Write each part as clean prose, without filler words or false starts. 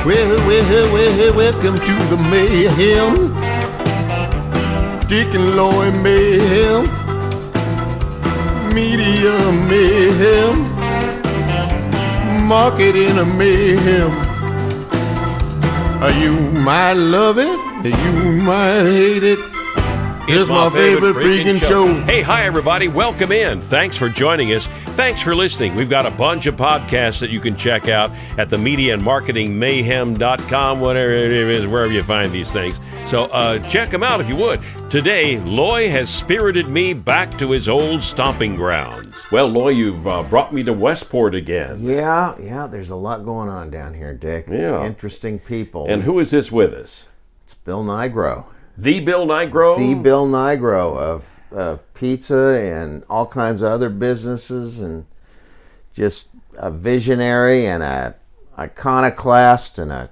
Welcome to the mayhem. Dick and Lloyd mayhem. Media mayhem. Marketing a mayhem. You might love it, you might hate it. It's my favorite freaking show. Hey, hi, everybody. Welcome in. Thanks for joining us. Thanks for listening. We've got a bunch of podcasts that you can check out at the mediaandmarketingmayhem.com, whatever it is, wherever you find these things. So check them out if you would. Today, Loy has spirited me back to his old stomping grounds. Well, Loy, you've brought me to Westport again. Yeah, there's a lot going on down here, Dick. Yeah. Interesting people. And who is this with us? It's Bill Nigro. The Bill Nigro? The Bill Nigro of pizza and all kinds of other businesses, and just a visionary and a iconoclast and a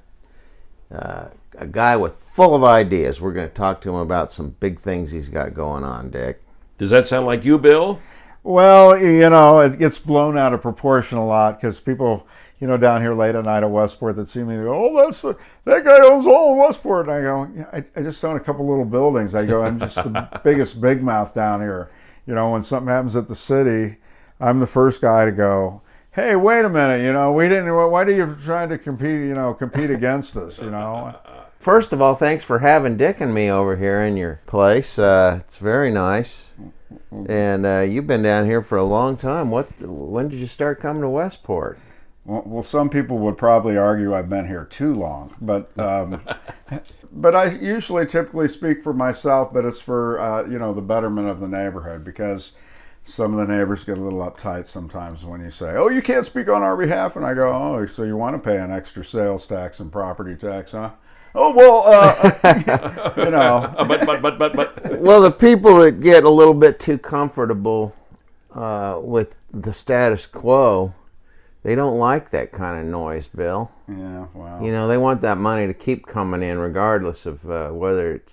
guy with full of ideas. We're going to talk to him about some big things he's got going on, Dick. Does that sound like you, Bill? Well, it gets blown out of proportion a lot because people, down here late at night at Westport that see me, they go, oh, that guy owns all of Westport. And I go, yeah, I just own a couple little buildings. I go, I'm just the biggest big mouth down here. When something happens at the city, I'm the first guy to go, hey, wait a minute, why are you trying to compete against us, First of all, thanks for having Dick and me over here in your place. It's very nice. And you've been down here for a long time. When did you start coming to Westport? Well, some people would probably argue I've been here too long, but but I usually typically speak for myself, but it's for the betterment of the neighborhood, because some of the neighbors get a little uptight sometimes when you say, oh, you can't speak on our behalf, and I go, oh, so you want to pay an extra sales tax and property tax, huh? Oh, well, But. Well, the people that get a little bit too comfortable with the status quo, they don't like that kind of noise, Bill. Yeah, wow. They want that money to keep coming in regardless of whether it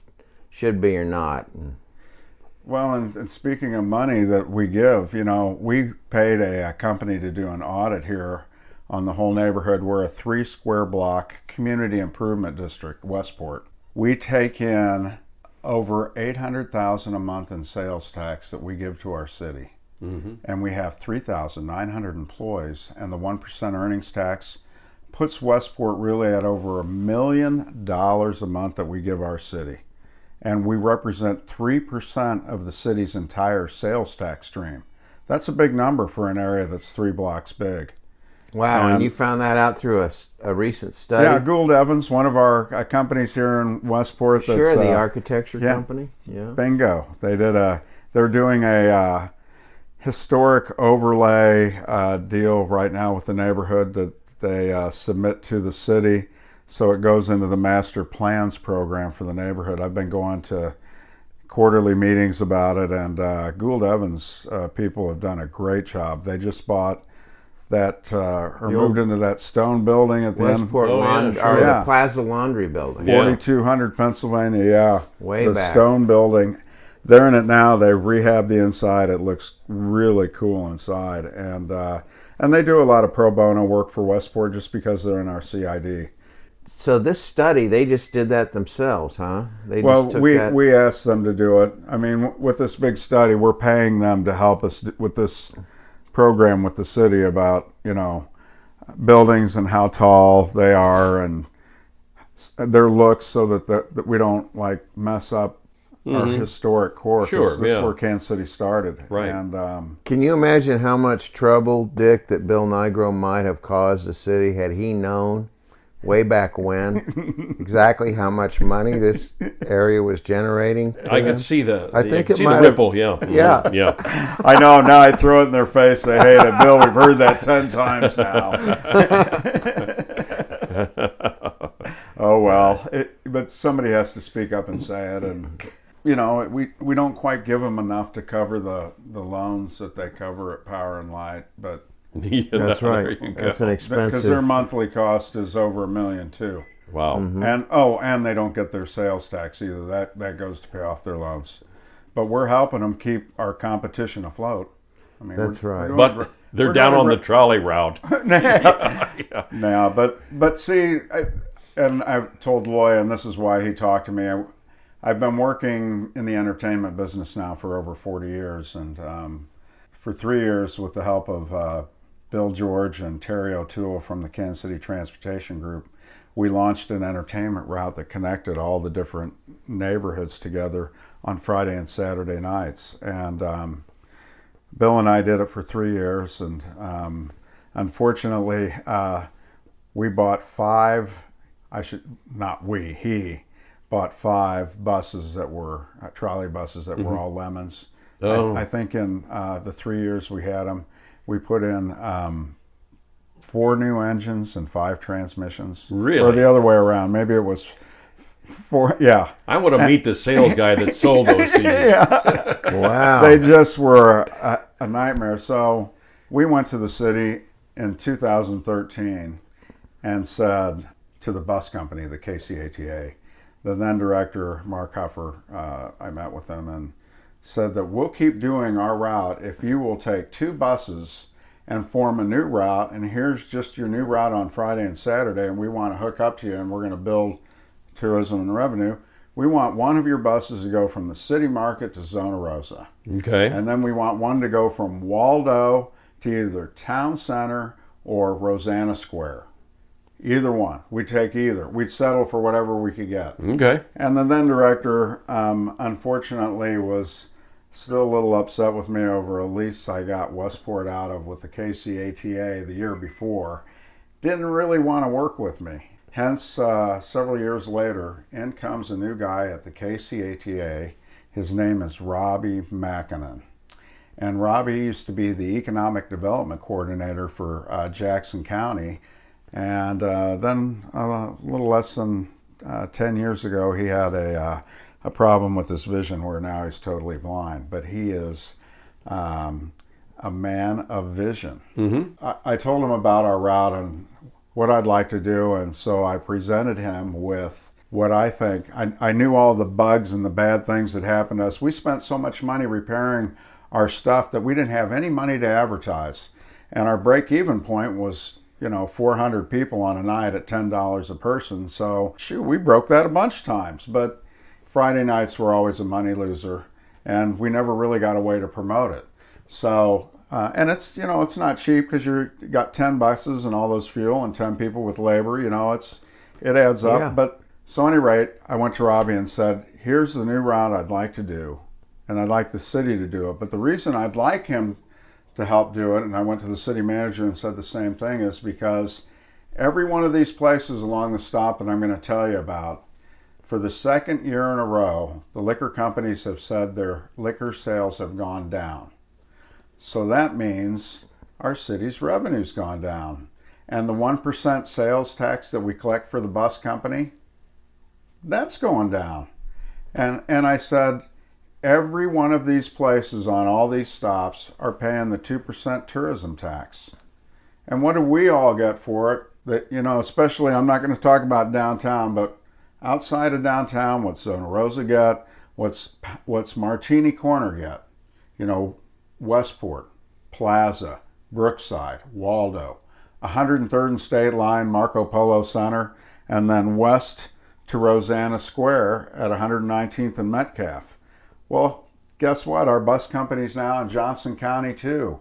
should be or not. Well, and speaking of money that we give, we paid a company to do an audit here on the whole neighborhood. We're a 3-square block community improvement district, Westport. We take in over $800,000 a month in sales tax that we give to our city. Mm-hmm. And we have 3,900 employees, and the 1% earnings tax puts Westport really at over $1 million a month that we give our city. And we represent 3% of the city's entire sales tax stream. That's a big number for an area that's 3 blocks big. Wow, and you found that out through a recent study? Yeah, Gould Evans, one of our companies here in Westport. Sure, the architecture company. Yeah. Bingo. They're doing a historic overlay deal right now with the neighborhood that they submit to the city, so it goes into the master plans program for the neighborhood. I've been going to quarterly meetings about it, and Gould Evans people have done a great job. They just bought that moved into that stone building at the Westport end. The Plaza Laundry building. 4200 Pennsylvania, yeah. Way back. The stone building. They're in it now. They rehabbed the inside. It looks really cool inside. And they do a lot of pro bono work for Westport just because they're in our CID. So this study, they just did that themselves, huh? We asked them to do it. I mean, with this big study, we're paying them to help us with this program with the city about, buildings and how tall they are and their looks, so that we don't mess up our historic core. Sure, this is where Kansas City started. Right. And can you imagine how much trouble, Dick, that Bill Nigro might have caused the city had he known way back when exactly how much money this area was generating? I could see the ripple, yeah. Yeah. Yeah. I know, now I throw it in their face, say, hey, Bill, we've heard that 10 times now. Oh, well, but somebody has to speak up and say it, and we don't quite give them enough to cover the loans that they cover at Power and Light, but Yeah, that's right. That's an expensive. Because their monthly cost is over $1 million too. Wow. Mm-hmm. And they don't get their sales tax either. That goes to pay off their loans. But we're helping them keep our competition afloat. I mean, that's right. But they're down on the trolley route. Now, but see, And I've told Loy, and this is why he talked to me. I've been working in the entertainment business now for over 40 years, and for 3 years, with the help of Bill George and Terry O'Toole from the Kansas City Transportation Group, we launched an entertainment route that connected all the different neighborhoods together on Friday and Saturday nights. And Bill and I did it for 3 years, and unfortunately, we bought he bought 5 buses that were trolley buses that were all lemons. Oh. I think in the 3 years we had them, we put in 4 new engines and 5 transmissions. Really? Or the other way around. Maybe it was 4. Yeah. I want to meet the sales guy that sold those to you. Yeah. Wow. They just were a nightmare. So we went to the city in 2013 and said to the bus company, the KCATA, the then director, Mark Huffer, I met with him and said that we'll keep doing our route if you will take 2 buses and form a new route, and here's just your new route on Friday and Saturday, and we want to hook up to you, and we're going to build tourism and revenue. We want one of your buses to go from the city market to Zona Rosa. Okay. And then we want one to go from Waldo to either Town Center or Rosanna Square. Either one. We'd take either. We'd settle for whatever we could get. Okay. And the then director, unfortunately, was still a little upset with me over a lease I got Westport out of with the KCATA the year before. Didn't really want to work with me. Hence, several years later, in comes a new guy at the KCATA. His name is Robbie Mackinnon. And Robbie used to be the Economic Development Coordinator for Jackson County. And then a little less than 10 years ago, he had a problem with his vision where now he's totally blind. But he is a man of vision. Mm-hmm. I told him about our route and what I'd like to do, and so I presented him with what I think. I knew all the bugs and the bad things that happened to us. We spent so much money repairing our stuff that we didn't have any money to advertise. And our break-even point was 400 people on a night at $10 a person. So, shoot, we broke that a bunch of times. But Friday nights were always a money loser, and we never really got a way to promote it. So, and it's, it's not cheap because you got 10 buses and all those fuel and 10 people with labor, it adds up. Yeah. But so at any rate, I went to Robbie and said, here's the new route I'd like to do, and I'd like the city to do it. But the reason I'd like him to help do it, and I went to the city manager and said the same thing, is because every one of these places along the stop that I'm going to tell you about, for the second year in a row, the liquor companies have said their liquor sales have gone down. So that means our city's revenue's gone down. And the 1% sales tax that we collect for the bus company, that's going down. And I said, every one of these places on all these stops are paying the 2% tourism tax. And what do we all get for it? That, especially, I'm not going to talk about downtown, but outside of downtown, what's Zona Rosa get? What's Martini Corner get? Westport, Plaza, Brookside, Waldo, 103rd and State Line, Marco Polo Center, and then west to Rosanna Square at 119th and Metcalf. Well, guess what? Our bus company's now in Johnson County too.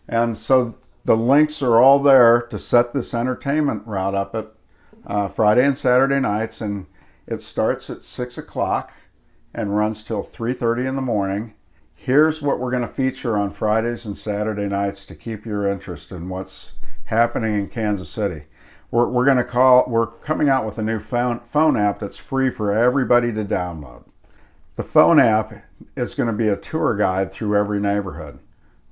And so the links are all there to set this entertainment route up at Friday and Saturday nights, and it starts at 6 o'clock and runs till 3:30 in the morning. Here's what we're going to feature on Fridays and Saturday nights to keep your interest in what's happening in Kansas City. We're coming out with a new phone app that's free for everybody to download. The phone app is going to be a tour guide through every neighborhood.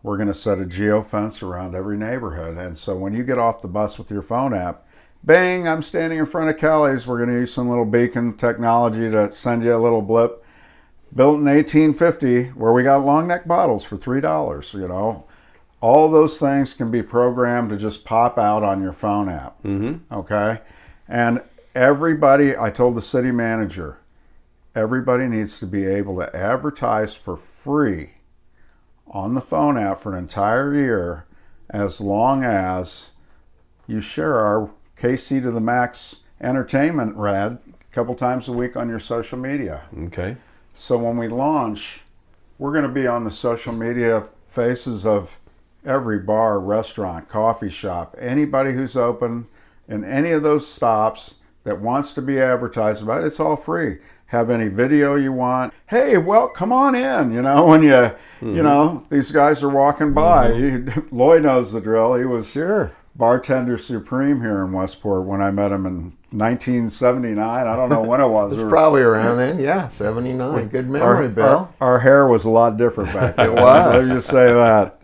We're going to set a geofence around every neighborhood. And so when you get off the bus with your phone app, bang, I'm standing in front of Kelly's. We're going to use some little beacon technology to send you a little blip. Built in 1850, where we got long neck bottles for $3, All those things can be programmed to just pop out on your phone app. Mm-hmm. Okay? And everybody, I told the city manager, everybody needs to be able to advertise for free on the phone app for an entire year, as long as you share our KC to the Max entertainment rad a couple times a week on your social media. Okay. So when we launch, we're going to be on the social media faces of every bar, restaurant, coffee shop, anybody who's open in any of those stops that wants to be advertised about. It's all free. Have any video you want. Hey, well, come on in. You know, when you know, these guys are walking by. Lloyd knows the drill. He was bartender supreme here in Westport when I met him in 1979. I don't know when it was. It's probably around then. Yeah, 79. Good memory, Bill. Our hair was a lot different back then. It was. Let me just say that.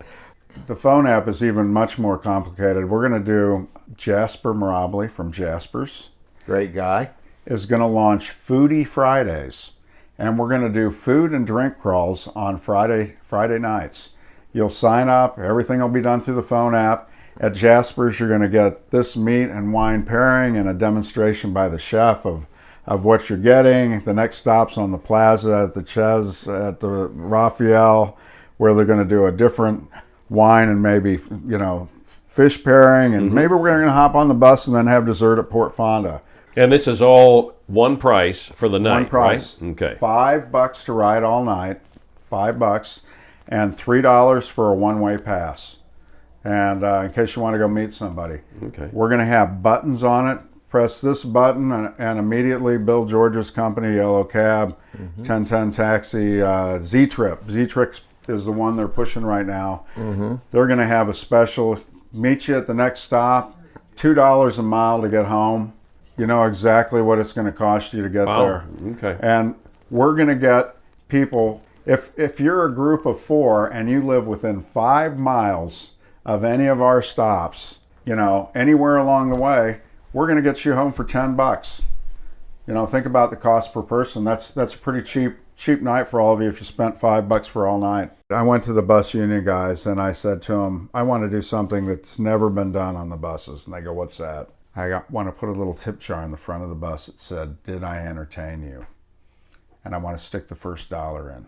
The phone app is even much more complicated. We're going to do Jasper Mirabli from Jasper's. Great guy. Is going to launch Foodie Fridays, and we're going to do food and drink crawls on Friday nights. You'll sign up. Everything will be done through the phone app. At Jasper's, you're going to get this meat and wine pairing and a demonstration by the chef of what you're getting. The next stop's on the Plaza at the Ches at the Raphael, where they're going to do a different wine and maybe, you know, fish pairing, and maybe we're going to hop on the bus and then have dessert at Port Fonda. And this is all one price for the night, One price. right? Okay. $5 to ride all night, $5, and $3 for a one-way pass. And in case you want to go meet somebody. Okay. We're going to have buttons on it. Press this button and immediately Bill George's company, Yellow Cab, 1010 Taxi, Z-Trip. Z-Trip is the one they're pushing right now. They're going to have a special, meet you at the next stop, $2 a mile to get home. You know exactly what it's going to cost you to get there. Okay. And we're going to get people, if you're a group of 4 and you live within 5 miles of any of our stops, you know, anywhere along the way, we're going to get you home for $10. You know, think about the cost per person. That's a pretty cheap night for all of you if you spent $5 for all night. I went to the bus union guys and I said to them, I want to do something that's never been done on the buses. And they go, what's that? I want to put a little tip jar in the front of the bus that said, did I entertain you? And I want to stick the first $1 in.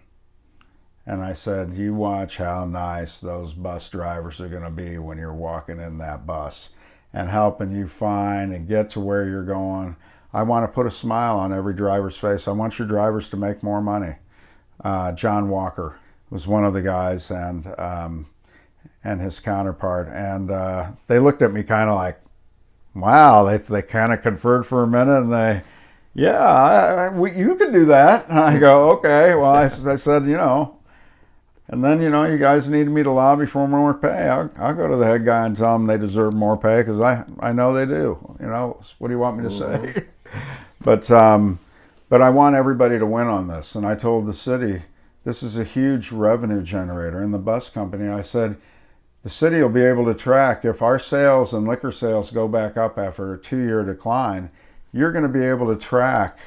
And I said, you watch how nice those bus drivers are going to be when you're walking in that bus and helping you find and get to where you're going. I want to put a smile on every driver's face. I want your drivers to make more money. John Walker was one of the guys, and his counterpart. And they looked at me kind of like, wow, they kind of conferred for a minute, and you could do that. And I go, okay. Well, I said, you know, and then, you know, you guys needed me to lobby for more pay. I'll go to the head guy and tell them they deserve more pay, because I know they do. You know, what do you want me to say? But I want everybody to win on this. And I told the city, this is a huge revenue generator. And the bus company, I said, the city will be able to track if our sales and liquor sales go back up after a 2-year decline. You're going to be able to track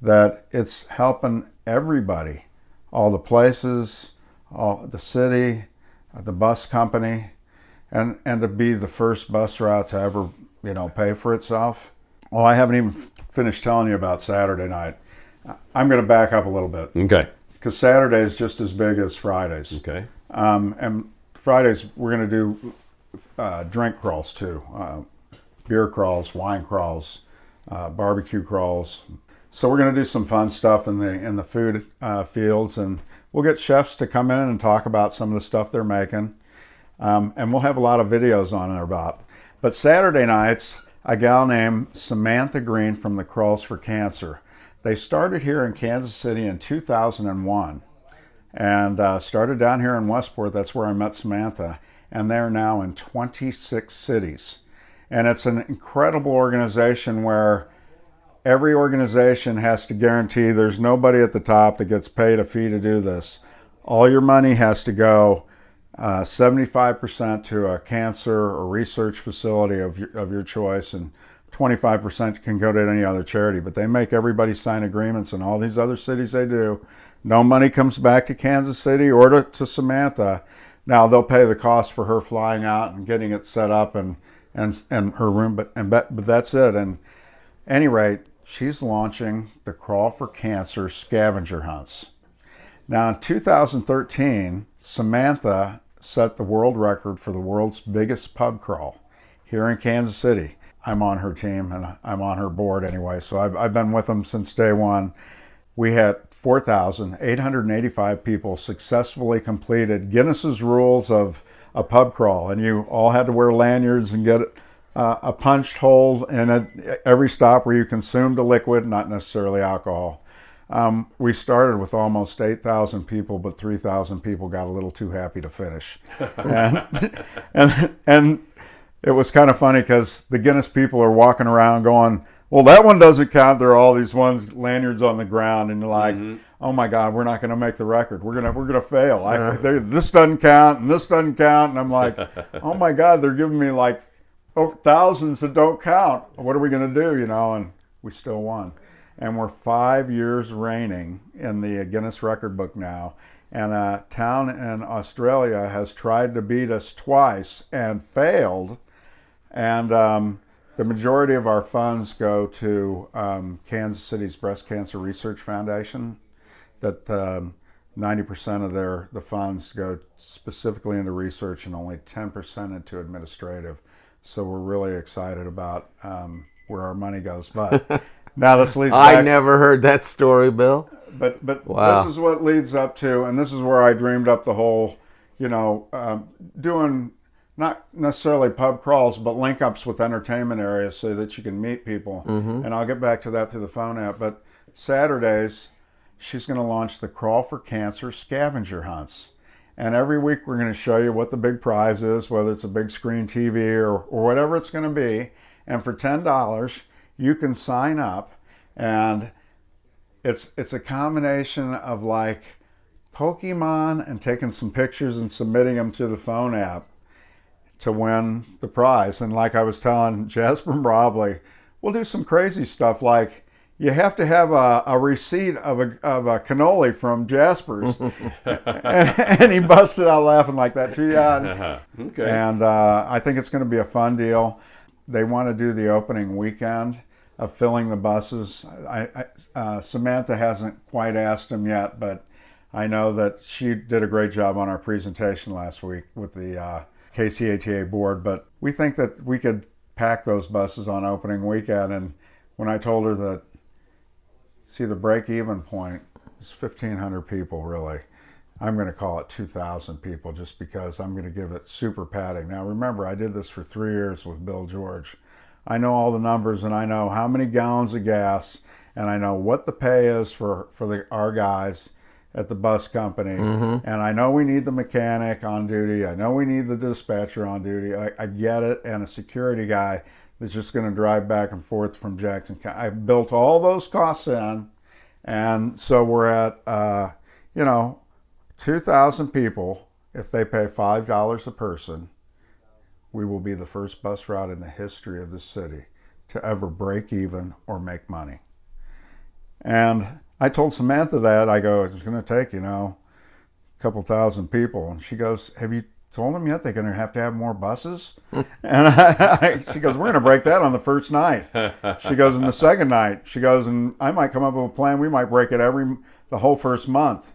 that it's helping everybody, all the places, all the city, the bus company, and to be the first bus route to ever, you know, pay for itself. Well, I haven't even finished telling you about Saturday night. I'm going to back up a little bit. Okay. Because Saturday is just as big as Fridays. Okay. And Fridays, we're going to do drink crawls too. Beer crawls, wine crawls, barbecue crawls. So we're going to do some fun stuff in the food fields, and we'll get chefs to come in and talk about some of the stuff they're making. And we'll have a lot of videos on it about. But Saturday nights, a gal named Samantha Green from the Crawls for Cancer. They started here in Kansas City in 2001. And started down here in Westport. That's where I met Samantha. And they're now in 26 cities. And it's an incredible organization where every organization has to guarantee there's nobody at the top that gets paid a fee to do this. All your money has to go 75% to a cancer or research facility of your choice, and 25% can go to any other charity. But they make everybody sign agreements, and all these other cities they do. No money comes back to Kansas City or to Samantha. Now they'll pay the cost for her flying out and getting it set up and her room, but that's it. And at any rate, she's launching the Crawl for Cancer scavenger hunts. Now in 2013, Samantha set the world record for the world's biggest pub crawl here in Kansas City. I'm on her team and I'm on her board anyway. So I've been with them since day one. We had 4,885 people successfully completed Guinness's rules of a pub crawl, and you all had to wear lanyards and get a punched hole in every stop where you consumed a liquid, not necessarily alcohol. We started with almost 8,000 people, but 3,000 people got a little too happy to finish. and it was kind of funny because the Guinness people are walking around going, well, that one doesn't count. There are all these ones, lanyards on the ground, and you're like, oh my God, we're not going to make the record. We're gonna fail. This doesn't count, and this doesn't count. And I'm like, oh my God, they're giving me like thousands that don't count. What are we going to do, And we still won. And we're 5 years reigning in the Guinness record book now. And a town in Australia has tried to beat us twice and failed. And the majority of our funds go to Kansas City's Breast Cancer Research Foundation. That 90% of the funds go specifically into research and only 10% into administrative. So we're really excited about where our money goes. But now this leads back. I never heard that story, Bill. But wow. This is what leads up to, and this is where I dreamed up the whole, doing not necessarily pub crawls, but link ups with entertainment areas so that you can meet people. And I'll get back to that through the phone app. But Saturdays, she's going to launch the Crawl for Cancer scavenger hunts. And every week we're going to show you what the big prize is, whether it's a big screen TV or whatever it's going to be. And for $10, you can sign up, and it's a combination of like Pokemon and taking some pictures and submitting them to the phone app to win the prize. And like I was telling Jasper Brobley, we'll do some crazy stuff like you have to have a receipt of a cannoli from Jasper's. and he busted out laughing like that too. Yeah. Okay. And I think it's going to be a fun deal. They want to do the opening weekend of filling the buses. Samantha hasn't quite asked him yet, but I know that she did a great job on our presentation last week with the KCATA board. But we think that we could pack those buses on opening weekend. And when I told her that, see, the break-even point is 1,500 people, really. I'm going to call it 2,000 people just because I'm going to give it super padding. Now, remember, I did this for 3 years with Bill George. I know all the numbers, and I know how many gallons of gas, and I know what the pay is for our guys at the bus company. And I know we need the mechanic on duty. I know we need the dispatcher on duty. I get it, and a security guy that's just going to drive back and forth from Jackson County. I built all those costs in, and so we're at, 2,000 people. If they pay $5 a person, we will be the first bus route in the history of the city to ever break even or make money. And I told Samantha that. I go, it's going to take, a couple thousand people. And she goes, have you told them yet they're going to have more buses? And she goes, we're going to break that on the first night. She goes, and the second night. She goes, and I might come up with a plan. We might break it the whole first month.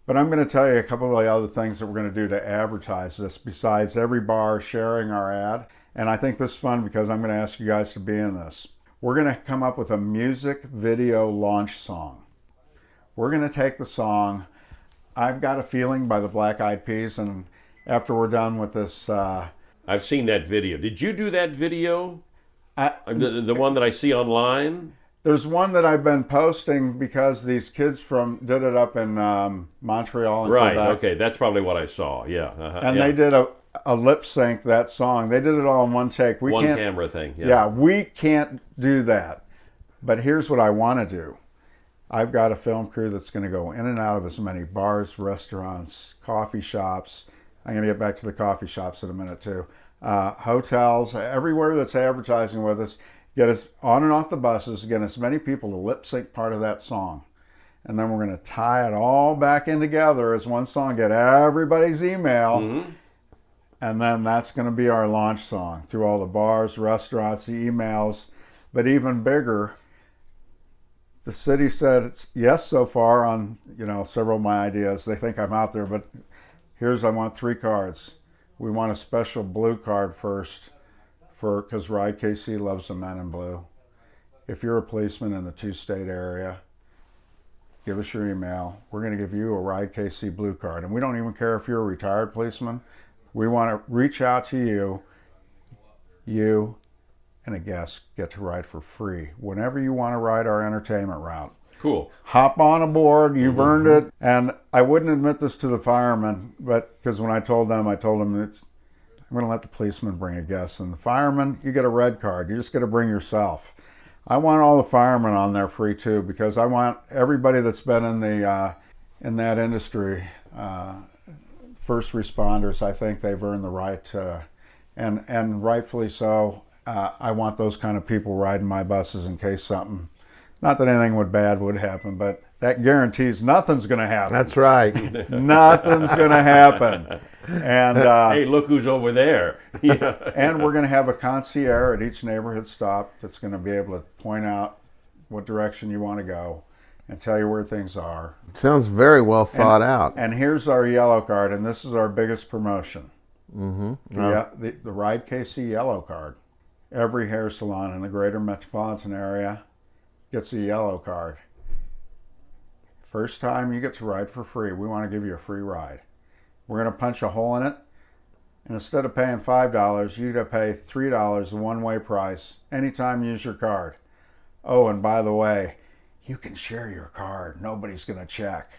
But I'm going to tell you a couple of the other things that we're going to do to advertise this besides every bar sharing our ad. And I think this is fun because I'm going to ask you guys to be in this. We're going to come up with a music video launch song. We're going to take the song I've Got a Feeling by the Black Eyed Peas, and after we're done with this... I've seen that video. Did you do that video? The one that I see online? There's one that I've been posting because these kids did it up in Montreal and right, Quebec. Okay, that's probably what I saw, yeah. And they did a lip sync that song. They did it all in one take. One camera thing, yeah. Yeah, we can't do that. But here's what I want to do. I've got a film crew that's going to go in and out of as many bars, restaurants, coffee shops. I'm going to get back to the coffee shops in a minute too. Hotels, everywhere that's advertising with us. Get us on and off the buses, get as many people to lip sync part of that song. And then we're going to tie it all back in together as one song, get everybody's email. And then that's going to be our launch song through all the bars, restaurants, the emails. But even bigger, the city said it's yes so far on several of my ideas. They think I'm out there, but I want 3 cards. We want a special blue card first because Ride KC loves the men in blue. If you're a policeman in the 2-state area, give us your email. We're going to give you a Ride KC blue card. And we don't even care if you're a retired policeman. We want to reach out to you. You and a guest get to ride for free whenever you want to ride our entertainment route. Cool. Hop on aboard. You've earned it. And I wouldn't admit this to the firemen, but because when I told them I'm going to let the policeman bring a guest. And the firemen, you get a red card. You just got to bring yourself. I want all the firemen on there free too, because I want everybody that's been in the in that industry, first responders. I think they've earned the right to, and rightfully so. I want those kind of people riding my buses in case something. Not that anything bad would happen, but that guarantees nothing's going to happen. That's right. Nothing's going to happen. And hey, look who's over there. and we're going to have a concierge at each neighborhood stop that's going to be able to point out what direction you want to go and tell you where things are. Sounds very well thought out. And here's our yellow card, and this is our biggest promotion. Mm-hmm. The Ride KC yellow card. Every hair salon in the greater metropolitan area gets a yellow card. First time you get to ride for free, we want to give you a free ride. We're going to punch a hole in it, and instead of paying $5, you're going to pay $3, the one-way price, anytime you use your card. Oh, and by the way, you can share your card. Nobody's going to check.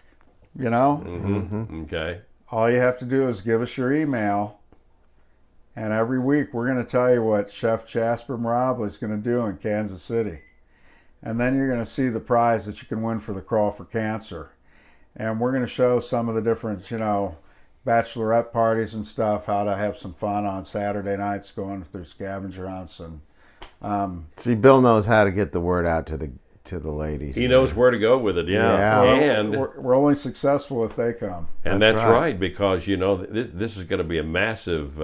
You know? Mm-hmm. Okay. All you have to do is give us your email, and every week we're going to tell you what Chef Jasper Marabli is going to do in Kansas City. And then you're going to see the prize that you can win for the Crawl for Cancer. And we're going to show some of the different, bachelorette parties and stuff, how to have some fun on Saturday nights going through scavenger hunts. And see, Bill knows how to get the word out to the ladies. He knows where to go with it, yeah. And we're only successful if they come. And that's right, because this is going to be a massive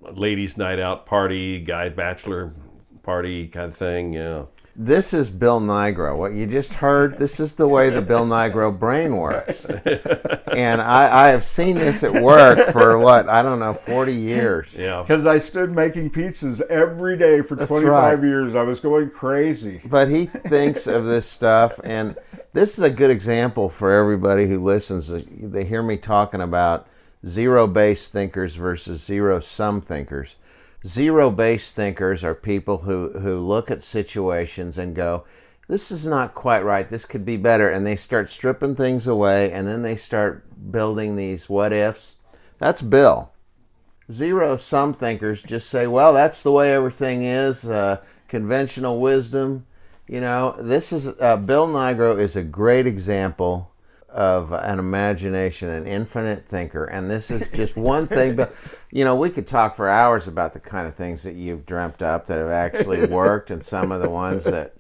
ladies' night out party, guy bachelor party kind of thing. Yeah. This is Bill Nigro. What you just heard, this is the way the Bill Nigro brain works. And I have seen this at work for, 40 years. Yeah. Because I stood making pizzas every day for 25 years. I was going crazy. But he thinks of this stuff, and this is a good example for everybody who listens. They hear me talking about zero-based thinkers versus zero-sum thinkers. Zero-based thinkers are people who look at situations and go, this is not quite right, this could be better, and they start stripping things away, and then they start building these what-ifs. That's Bill. Zero-sum thinkers just say, well, that's the way everything is, conventional wisdom. This is Bill Nigro is a great example of an imagination, an infinite thinker, and this is just one thing. But we could talk for hours about the kind of things that you've dreamt up that have actually worked, and some of the ones that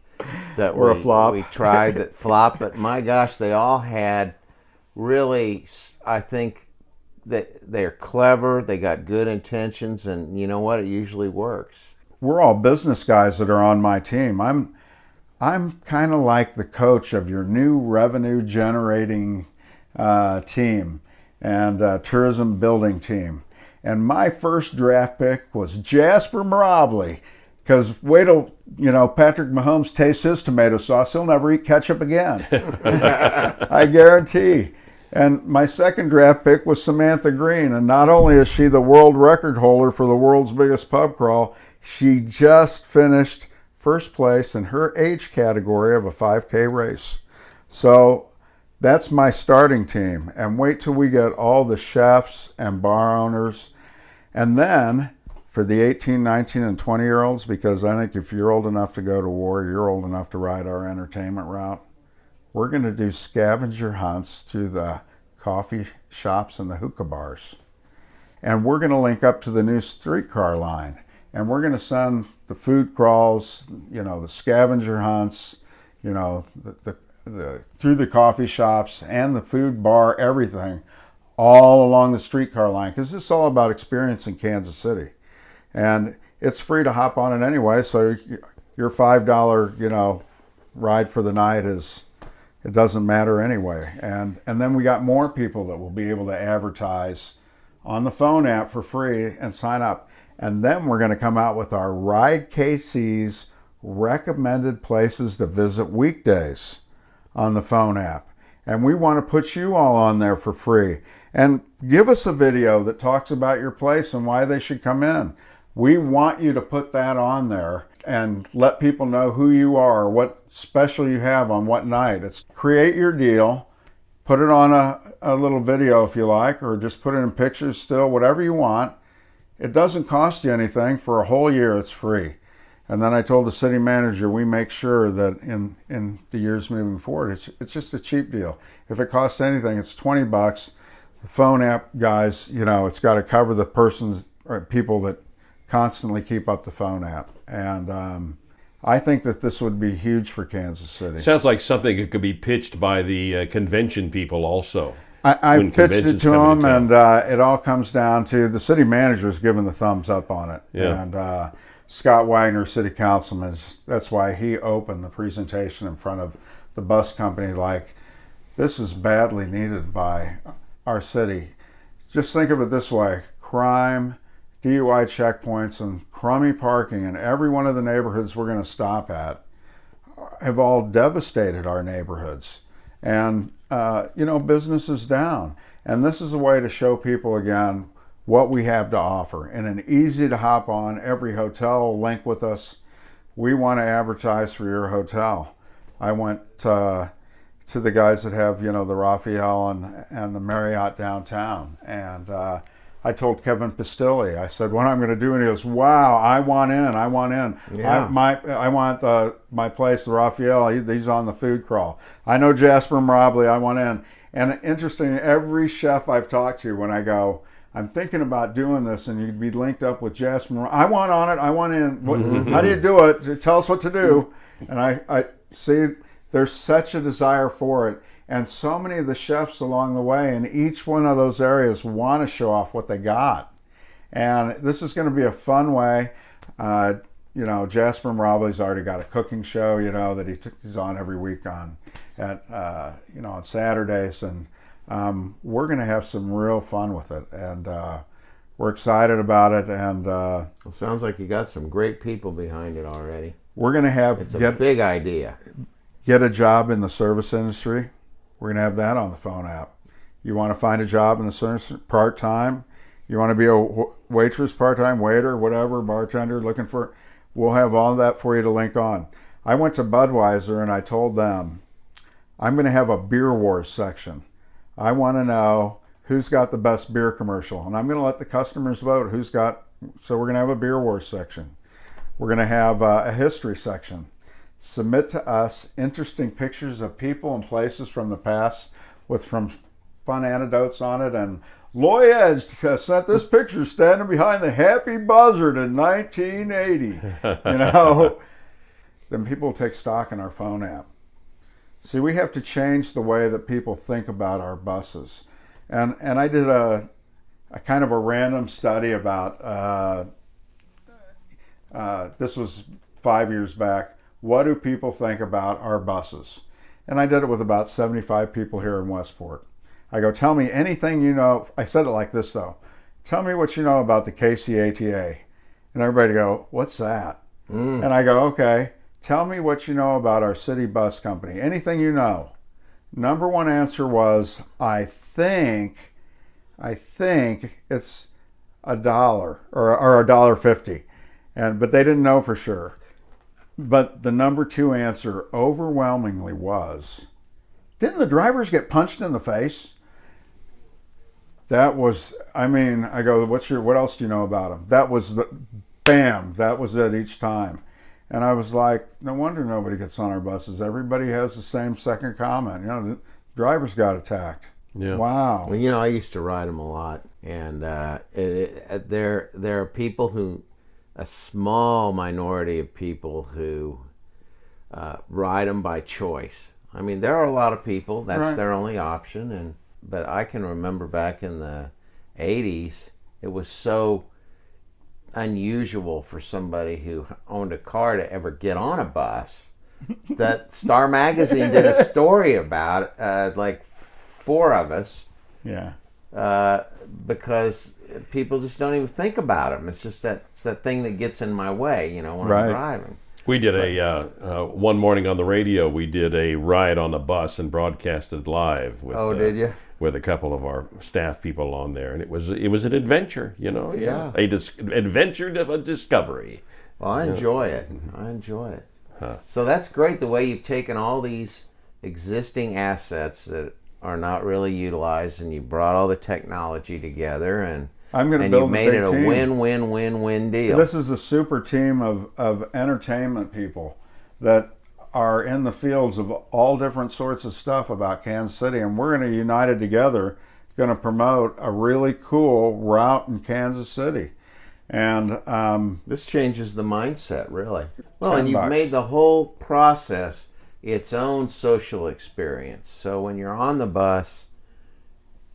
were a flop. We tried that flopped. But my gosh, they all had really. I think that they're clever. They got good intentions, and you know what? It usually works. We're all business guys that are on my team. I'm kind of like the coach of your new revenue generating team and tourism building team. And my first draft pick was Jasper Marabli, because wait till Patrick Mahomes tastes his tomato sauce, he'll never eat ketchup again. I guarantee. And my second draft pick was Samantha Green, and not only is she the world record holder for the world's biggest pub crawl, she just finished first place in her age category of a 5K race. So that's my starting team. And wait till we get all the chefs and bar owners. And then for the 18, 19, and 20-year-olds, because I think if you're old enough to go to war, you're old enough to ride our entertainment route, we're going to do scavenger hunts through the coffee shops and the hookah bars. And we're going to link up to the new streetcar line. And we're going to send the food crawls, the scavenger hunts, the through the coffee shops and the food bar, everything, all along the streetcar line, because this is all about experience in Kansas City. And it's free to hop on it anyway, so your $5, ride for the night it doesn't matter anyway. And then we got more people that will be able to advertise on the phone app for free and sign up. And then we're going to come out with our Ride KC's recommended places to visit weekdays on the phone app. And we want to put you all on there for free. And give us a video that talks about your place and why they should come in. We want you to put that on there and let people know who you are, what special you have on what night. It's create your deal, put it on a little video if you like, or just put it in pictures still, whatever you want. It doesn't cost you anything. For a whole year, it's free. And then I told the city manager, we make sure that in the years moving forward, it's just a cheap deal. If it costs anything, it's $20. The phone app guys, it's got to cover the persons or people that constantly keep up the phone app. And I think that this would be huge for Kansas City. Sounds like something that could be pitched by the convention people also. I pitched it to them, and it all comes down to the city manager's giving the thumbs up on it. Yeah. And Scott Wagner, city councilman, that's why he opened the presentation in front of the bus company like, this is badly needed by our city. Just think of it this way. Crime, DUI checkpoints, and crummy parking in every one of the neighborhoods we're going to stop at have all devastated our neighborhoods. And, business is down. And this is a way to show people again what we have to offer. And an easy to hop on, every hotel will link with us. We want to advertise for your hotel. I went to the guys that have, the Raphael and the Marriott downtown. And I told Kevin Pistilli, I said, what I'm going to do, and he goes, wow, I want in. Yeah. I want my place, the Raphael, he's on the food crawl. I know Jasper Morabley, I want in. And interesting, every chef I've talked to, when I go, I'm thinking about doing this, and you'd be linked up with Jasper, I want on it, I want in. How do you do it? Tell us what to do. And I see there's such a desire for it. And so many of the chefs along the way in each one of those areas want to show off what they got. And this is going to be a fun way. Jasper Morabley's already got a cooking show, that he's on every week on Saturdays. And we're going to have some real fun with it. And we're excited about it. And it sounds like you got some great people behind it already. We're going to have... It's a big idea. Get a job in the service industry. We're going to have that on the phone app. You want to find a job in the service part-time? You want to be a waitress, part-time, waiter, whatever, bartender, we'll have all that for you to link on. I went to Budweiser and I told them, I'm going to have a beer wars section. I want to know who's got the best beer commercial. And I'm going to let the customers vote so we're going to have a beer wars section. We're going to have a history section. Submit to us interesting pictures of people and places from the past with from fun anecdotes on it. And Loy Edge sent this picture standing behind the Happy Buzzard in 1980. Then people take stock in our phone app. See, we have to change the way that people think about our buses. And I did a kind of a random study about, this was 5 years back. What do people think about our buses? And I did it with about 75 people here in Westport. I go, tell me anything you know. I said it like this, though. Tell me what you know about the KCATA. And everybody go, what's that? And I go, okay, tell me what you know about our city bus company. Anything you know. Number one answer was, I think it's $1 or $1.50. But they didn't know for sure. But the number two answer overwhelmingly was, didn't the drivers get punched in the face? That was, I go, what else do you know about them? That was bam, that was it each time. And I was like, no wonder nobody gets on our buses. Everybody has the same second comment. The drivers got attacked. Yeah. Wow. Well, I used to ride them a lot. And there are people a small minority of people who ride them by choice. There are a lot of people, that's right. Their only option. But I can remember back in the 80s, it was so unusual for somebody who owned a car to ever get on a bus that Star Magazine did a story about it, like 4 of us. Yeah. Because people just don't even think about them. It's just it's that thing that gets in my way, when I'm driving. We did one morning on the radio. We did a ride on the bus and broadcasted live. Did you? With a couple of our staff people on there, and it was an adventure. Yeah. Adventure of a discovery. Well, I enjoy it. Huh. So that's great. The way you've taken all these existing assets that are not really utilized, and you brought all the technology together, and you made it a win-win-win-win deal. This is a super team of entertainment people that are in the fields of all different sorts of stuff about Kansas City, and we're going to unite it together, going to promote a really cool route in Kansas City. And this changes the mindset, really. Well, and you've made the whole process its own social experience. So when you're on the bus,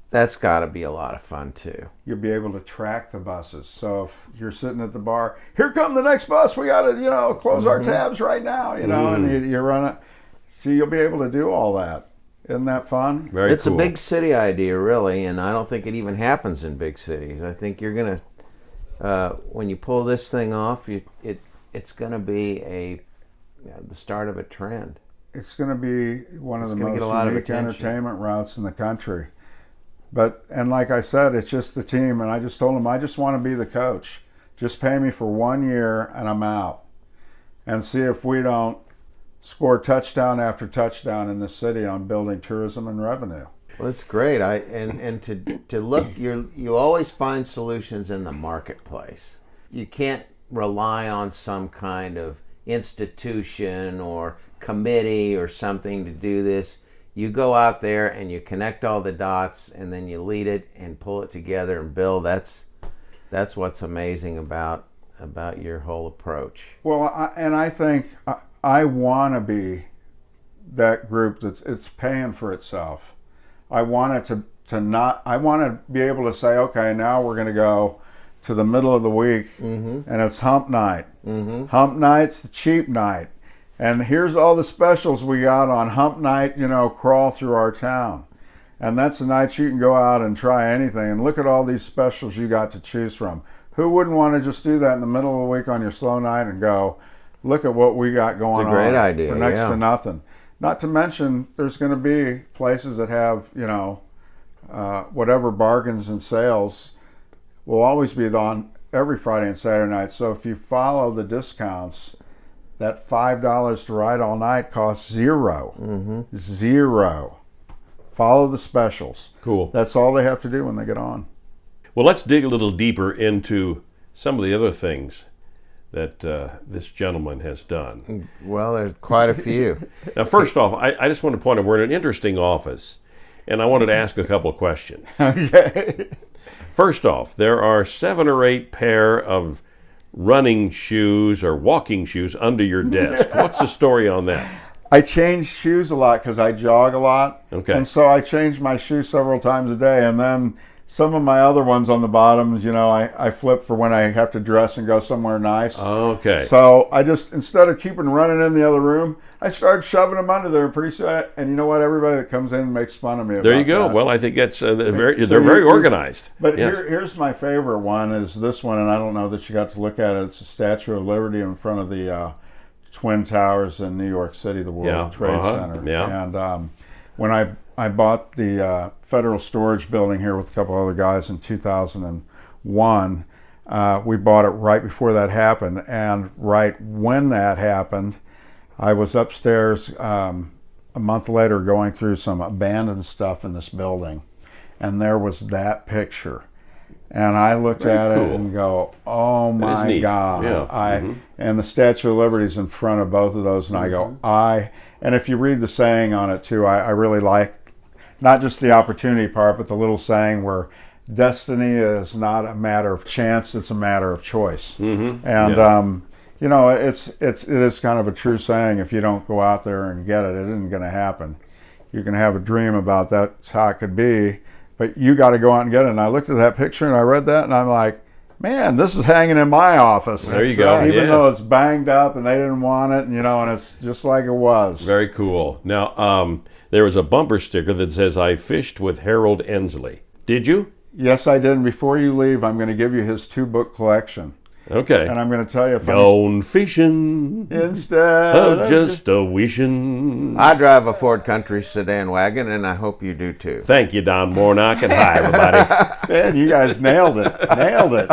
that's got to be a lot of fun too. You'll be able to track the buses. So if you're sitting at the bar, here come the next bus. We got to, close our tabs right now, and you run it. So you'll be able to do all that. Isn't that fun? It's cool. A big city idea, really, and I don't think it even happens in big cities. I think you're going to, when you pull this thing off, it's going to be the start of a trend. It's going to be one of the most unique entertainment routes in the country. And like I said, it's just the team, and I just told them I just want to be the coach. Just pay me for 1 year and I'm out. And see if we don't score touchdown after touchdown in this city on building tourism and revenue. Well, that's great. To look, you always find solutions in the marketplace. You can't rely on some kind of institution or committee or something to do this. You go out there and you connect all the dots, and then you lead it and pull it together and build. That's what's amazing about your whole approach. Well, I think I want to be that group it's paying for itself. I want it I want to be able to say, okay, now we're going to go to the middle of the week, and it's hump night. Hump night's the cheap night. And here's all the specials we got on hump night, crawl through our town. And that's the night you can go out and try anything. And look at all these specials you got to choose from. Who wouldn't want to just do that in the middle of the week on your slow night and go, look at what we got going on. It's a great idea, for next to nothing. Not to mention, there's going to be places that have, whatever bargains and sales will always be on every Friday and Saturday night. So if you follow the discounts, that $5 to ride all night costs zero. Zero. Follow the specials. Cool. That's all they have to do when they get on. Well, let's dig a little deeper into some of the other things that this gentleman has done. Well, there's quite a few. Now, first off, I just want to point out we're in an interesting office, and I wanted to ask a couple of questions. Okay. First off, there are 7 or 8 pair of running shoes or walking shoes under your desk. What's the story on that? I change shoes a lot because I jog a lot. Okay. And so I change my shoes several times a day. And then some of my other ones on the bottoms, I flip for when I have to dress and go somewhere nice. Okay. So I just, instead of keeping running in the other room, I started shoving them under there pretty soon. And you know what? Everybody that comes in makes fun of me about There you go. that. Well, I think that's they're very organized. But yes. Here's my favorite one is this one, and I don't know that you got to look at it. It's the Statue of Liberty in front of the Twin Towers in New York City, the World Trade Center. Yeah. And when I bought the Federal Storage Building here with a couple other guys in 2001, we bought it right before that happened. And right when that happened, I was upstairs a month later going through some abandoned stuff in this building, and there was that picture. And I looked at it and go, oh my God. Yeah. And the Statue of Liberty is in front of both of those, and I go, and if you read the saying on it too, I really like not just the opportunity part, but the little saying where destiny is not a matter of chance, it's a matter of choice. And it is kind of a true saying. If you don't go out there and get it, it isn't going to happen. You can have a dream about that's how it could be, but you got to go out and get it. And I looked at that picture and I read that and I'm like, man, this is hanging in my office. There you go. Even though it's banged up and they didn't want it, and it's just like it was. Very cool. Now, there was a bumper sticker that says, I fished with Harold Ensley. Did you? Yes, I did. And before you leave, I'm going to give you his 2-book collection. Okay. And I'm going to tell you. Gone fishing Instead of just a wishing. I drive a Ford Country sedan wagon, and I hope you do too. Thank you, Don Warnock, and hi, everybody. Man, you guys nailed it. Nailed it.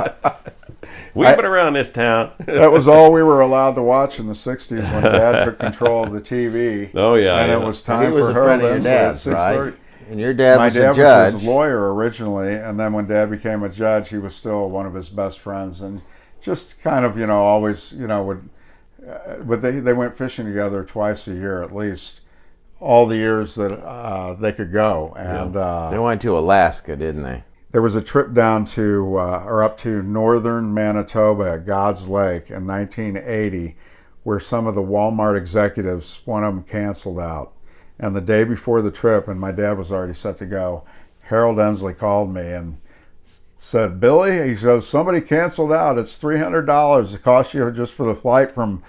We've been around this town. That was all we were allowed to watch in the 60s when Dad took control of the TV. Oh, yeah. And yeah. it was time He was for a her friend of to your dad's, at 6:30. right? And your dad My was dad a was judge. his lawyer originally, and then when Dad became a judge, he was still one of his best friends, and just kind of, always, but they went fishing together twice a year at least, all the years that they could go, and They went to Alaska, didn't they? there was a trip down to or up to northern Manitoba at God's Lake in 1980, where some of the Walmart executives, one of them canceled out. And the day before the trip, and my dad was already set to go, Harold Ensley called me and said, Billy, he says, somebody canceled out. It's $300. It costs you just for the flight from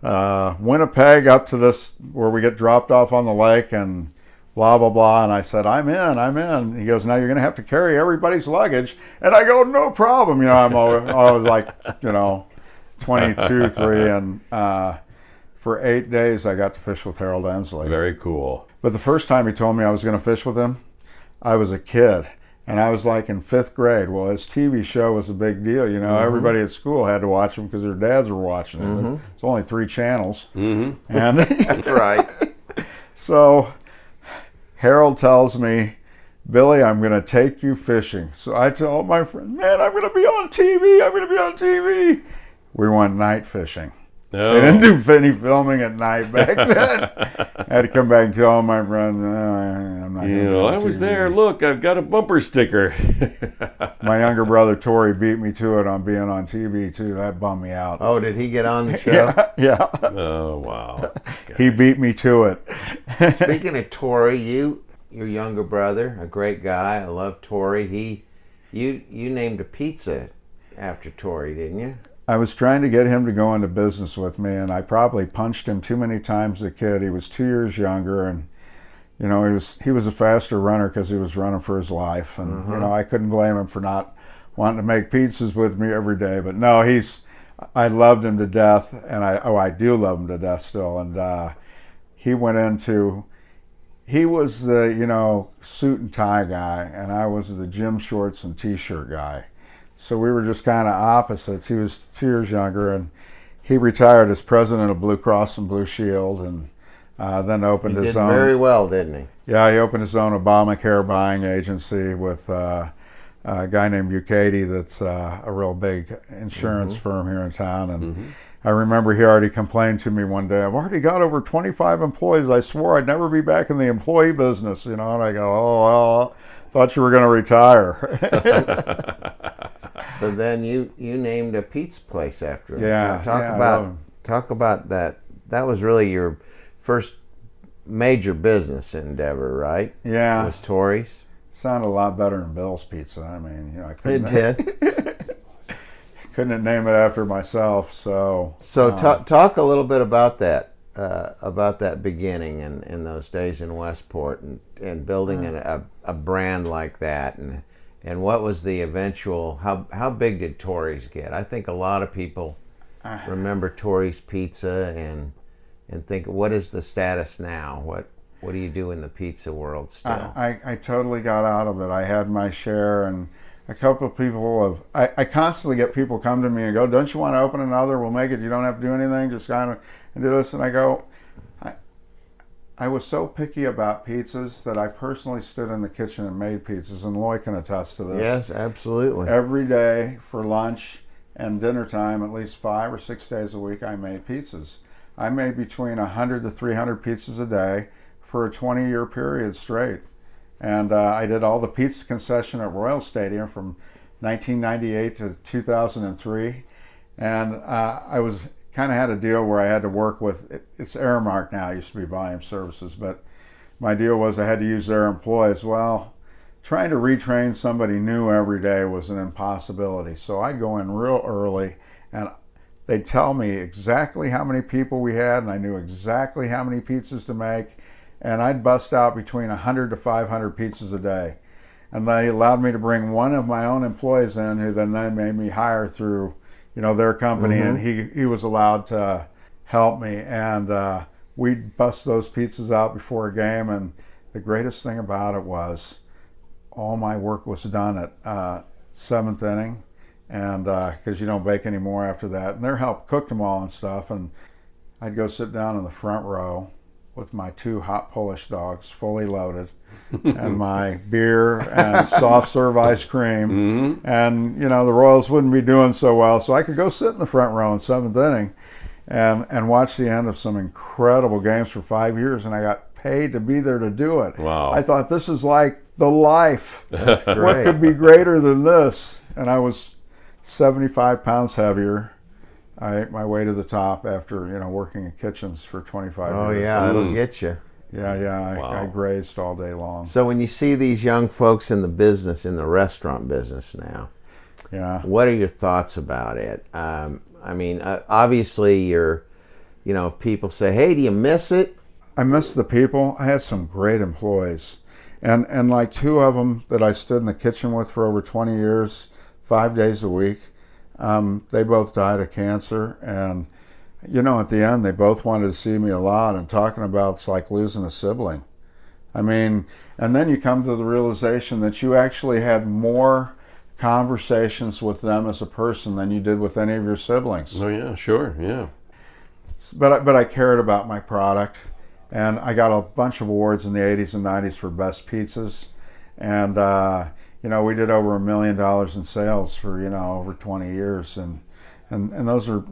Winnipeg up to this, where we get dropped off on the lake, and blah, blah, blah. And I said, I'm in. He goes, now you're going to have to carry everybody's luggage. And I go, no problem. I was like, 22, 3, and for 8 days, I got to fish with Harold Ensley. Very cool. But the first time he told me I was going to fish with him, I was a kid. And I was like in 5th grade. Well, his TV show was a big deal. Everybody at school had to watch him because their dads were watching it. It's only 3 channels. And That's right. So Harold tells me, Billy, I'm going to take you fishing. So I tell my friend, man, I'm going to be on TV. We went night fishing. Oh. They didn't do any filming at night back then. I had to come back and tell all my friends, I'm not going to be on I was TV. there. Look, I've got a bumper sticker. My younger brother, Tori, beat me to it on being on TV, too. That bummed me out. Oh, did he get on the show? Yeah. Oh, wow. He beat me to it. Speaking of Tori, your younger brother, a great guy. I love Tori. You named a pizza after Tori, didn't you? I was trying to get him to go into business with me, and I probably punched him too many times as a kid. He was 2 years younger, and he was a faster runner because he was running for his life, and I couldn't blame him for not wanting to make pizzas with me every day. But no, I loved him to death, and I do love him to death still. And he was the suit and tie guy, and I was the gym shorts and t-shirt guy. So we were just kind of opposites. He was 2 years younger, and he retired as president of Blue Cross and Blue Shield, and then opened his own. He did very well, didn't he? Yeah, he opened his own Obamacare buying agency with a guy named Bucati that's a real big insurance firm here in town. And I remember he already complained to me one day, I've already got over 25 employees. I swore I'd never be back in the employee business, and I go, oh, well, thought you were going to retire. But then you named a pizza place after him. Yeah. Talk about that. That was really your first major business endeavor, right? Yeah. It was Tori's. Sounded a lot better than Bill's Pizza. I mean, I couldn't. It did. Couldn't name it after myself. So talk a little bit about that beginning in those days in Westport and building a brand like that, and what was the eventual, how big did Tori's get? I think a lot of people remember Tori's Pizza and think, what is the status now? What do you do in the pizza world still? I totally got out of it. I had my share, and a couple of people I constantly get people come to me and go, don't you want to open another? We'll make it. You don't have to do anything. Just kind of do this. And I go, I was so picky about pizzas that I personally stood in the kitchen and made pizzas, and Loy can attest to this. Yes, absolutely. Every day for lunch and dinner time, at least 5 or 6 days a week, I made pizzas. I made between 100 to 300 pizzas a day for a 20-year period straight. And I did all the pizza concession at Royal Stadium from 1998 to 2003. And I was kind of had a deal where I had to work with, it's Aramark now, it used to be Volume Services, but my deal was I had to use their employees. Well, trying to retrain somebody new every day was an impossibility. So I'd go in real early, and they'd tell me exactly how many people we had, and I knew exactly how many pizzas to make, and I'd bust out between 100 to 500 pizzas a day. and they allowed me to bring one of my own employees in, who then they made me hire through, their company, and he was allowed to help me, and we'd bust those pizzas out before a game, and the greatest thing about it was all my work was done at seventh inning, and because you don't bake anymore after that, and their help cooked them all and stuff, and I'd go sit down in the front row with my 2 hot Polish dogs, fully loaded, and my beer and soft serve ice cream. And, the Royals wouldn't be doing so well, so I could go sit in the front row in seventh inning and watch the end of some incredible games for 5 years, and I got paid to be there to do it. Wow. I thought, this is like the life. That's great. What could be greater than this? And I was 75 pounds heavier. I ate my way to the top after, working in kitchens for 25 years. Oh, yeah, that'll get you. Yeah, Wow. I grazed all day long. So when you see these young folks in the business, in the restaurant business now, what are your thoughts about it? Obviously if people say, hey, do you miss it? I miss the people. I had some great employees. And like 2 of them that I stood in the kitchen with for over 20 years, 5 days a week, they both died of cancer. And, at the end, they both wanted to see me a lot, and talking about it's like losing a sibling. And then you come to the realization that you actually had more conversations with them as a person than you did with any of your siblings. Oh, yeah, sure, yeah. But I cared about my product, and I got a bunch of awards in the 80s and 90s for best pizzas, and we did over $1 million in sales for over 20 years, and those are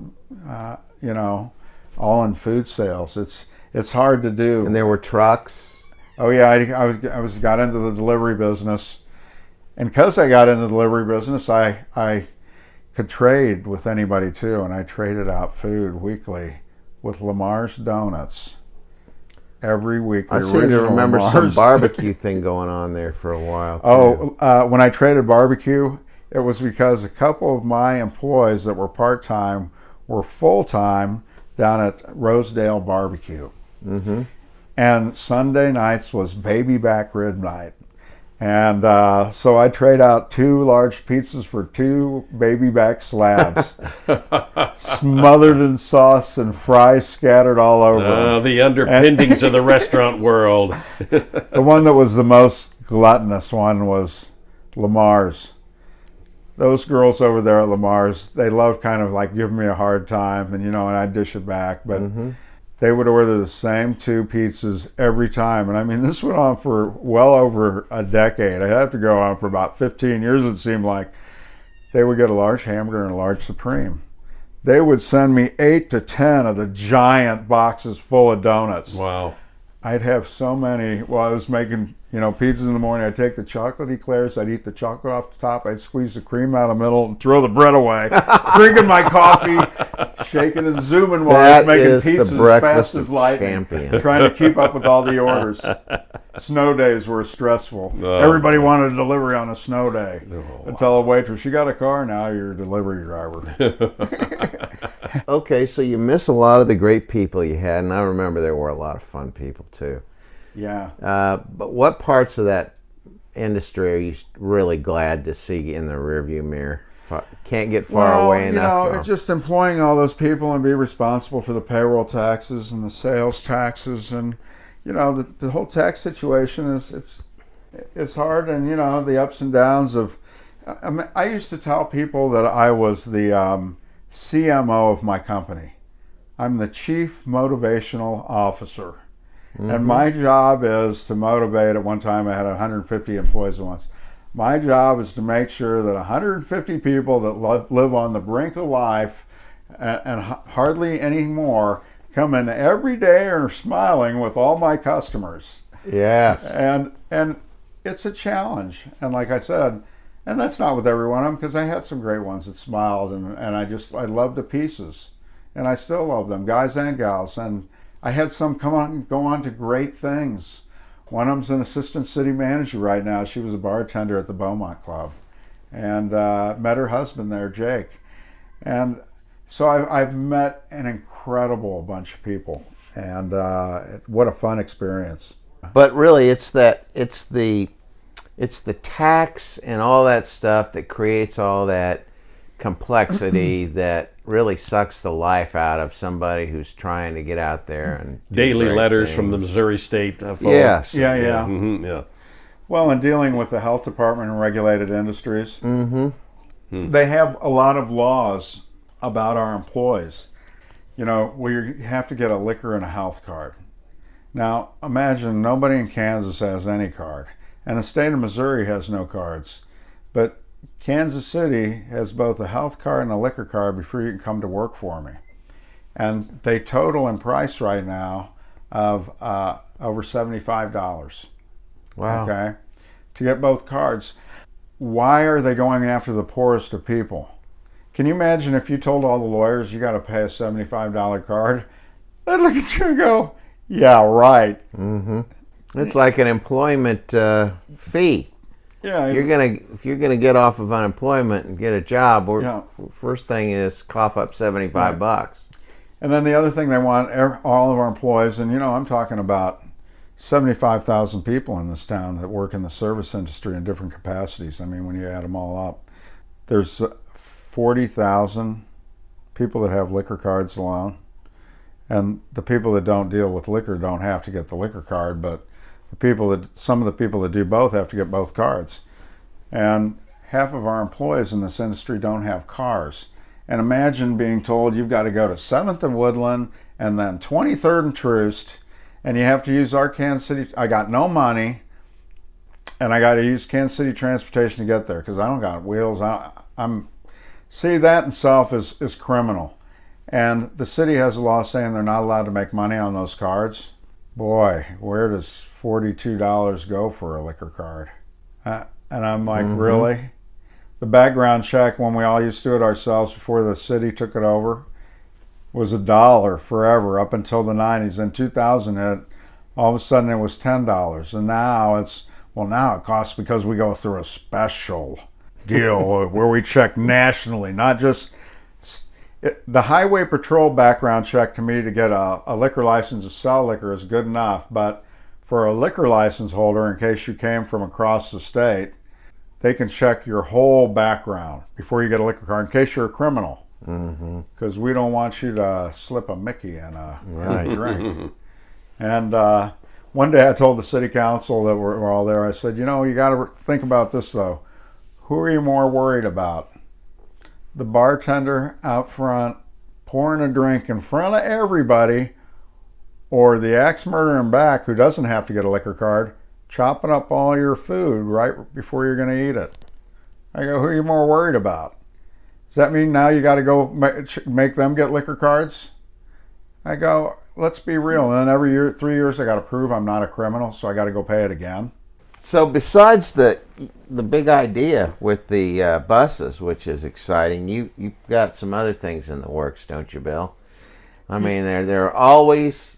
all in food sales. It's hard to do. And there were trucks. Oh yeah, I got into the delivery business, and because I got into the delivery business, I could trade with anybody too, and I traded out food weekly with Lamar's Donuts every week. I seem to remember some barbecue thing going on there for a while too. When I traded barbecue, it was because a couple of my employees that were part-time were full-time down at Rosedale Barbecue. And Sunday nights was baby back rib night. And so I trade out 2 large pizzas for 2 baby back slabs, smothered in sauce and fries scattered all over. The underpinnings of the restaurant world. The one that was the most gluttonous one was Lamar's. Those girls over there at Lamar's, they loved kind of like giving me a hard time, and I'd dish it back, but they would order the same 2 pizzas every time. And this went on for well over a decade. I'd have to go on for about 15 years, it seemed like. They would get a large hamburger and a large Supreme. They would send me 8 to 10 of the giant boxes full of donuts. Wow. I'd have so many. While I was making, pizzas in the morning, I'd take the chocolate eclairs, I'd eat the chocolate off the top, I'd squeeze the cream out of the middle and throw the bread away, drinking my coffee, shaking and zooming while I was making pizzas as fast as lightning, trying to keep up with all the orders. Snow days were stressful. Everybody wanted a delivery on a snow day. Until a waitress, you got a car, now you're a delivery driver. Okay, so you miss a lot of the great people you had, and I remember there were a lot of fun people too. Yeah. But what parts of that industry are you really glad to see in the rearview mirror? Can't get far away enough. It's just employing all those people and be responsible for the payroll taxes and the sales taxes, and the whole tax situation is hard, and the ups and downs of. I used to tell people that I was the CMO of my company. I'm the Chief Motivational Officer. And my job is to motivate. At one time I had 150 employees at once. My job is to make sure that 150 people that live on the brink of life and hardly any more come in every day and are smiling with all my customers. Yes. And it's a challenge. And like I said, and that's not with every one of them, because I had some great ones that smiled, and I loved to pieces. And I still love them, guys and gals. And I had some go on to great things. One of them's an assistant city manager right now. She was a bartender at the Beaumont Club, and met her husband there, Jake. And so I've met an incredible bunch of people, and what a fun experience. But really, it's it's the tax and all that stuff that creates all that complexity that really sucks the life out of somebody who's trying to get out there and do Daily great letters things. from the Missouri State folks. Yes. Yeah. Yeah. Well, in dealing with the health department and regulated industries, they have a lot of laws about our employees. You know, we have to get a liquor and a health card. Now, imagine nobody in Kansas has any card, and the state of Missouri has no cards. But Kansas City has both a health card and a liquor card before you can come to work for me. And they total in price right now of over $75. Wow. Okay, to get both cards. Why are they going after the poorest of people? Can you imagine if you told all the lawyers you got to pay a $75 card? They'd look at you and go, "Yeah, right." It's like an employment fee. Yeah, If you're gonna get off of unemployment and get a job, Yeah. first thing is cough up $75. and then the other thing they want all of our employees, and you know, I'm talking about 75,000 people in this town that work in the service industry in different capacities. I mean, when you add them all up, there's 40,000 people that have liquor cards alone. And the people that don't deal with liquor don't have to get the liquor card, but some of the people that do both have to get both cards. And half of our employees in this industry don't have cars. And imagine being told you've got to go to 7th and Woodland and then 23rd and Troost, and you have to use our Kansas City. I got no money, and I got to use Kansas City transportation to get there because I don't got wheels. See, that itself is criminal. And the city has a law saying they're not allowed to make money on those cards. Boy, where does $42 go for a liquor card? And I'm like, really? The background check, when we all used to do it ourselves before the city took it over, was $1 forever up until the 90s. In 2000, all of a sudden it was $10. And now now it costs because we go through a special deal where we check nationally, not just... The highway patrol background check to me to get a liquor license to sell liquor is good enough, but for a liquor license holder, in case you came from across the state, they can check your whole background before you get a liquor card in case you're a criminal. Because we don't want you to slip a Mickey in a drink. And one day I told the city council that we're all there, I said, you know, you got to think about this though. Who are you more worried about? The bartender out front pouring a drink in front of everybody, or the axe murderer in back who doesn't have to get a liquor card chopping up all your food right before you're going to eat it? I go, who are you more worried about? Does that mean now you got to go make them get liquor cards? I go, let's be real. And then every year, 3 years, I got to prove I'm not a criminal, so I got to go pay it again. So besides the big idea with the buses, which is exciting, you've got some other things in the works, don't you, Bill? I mean, there are always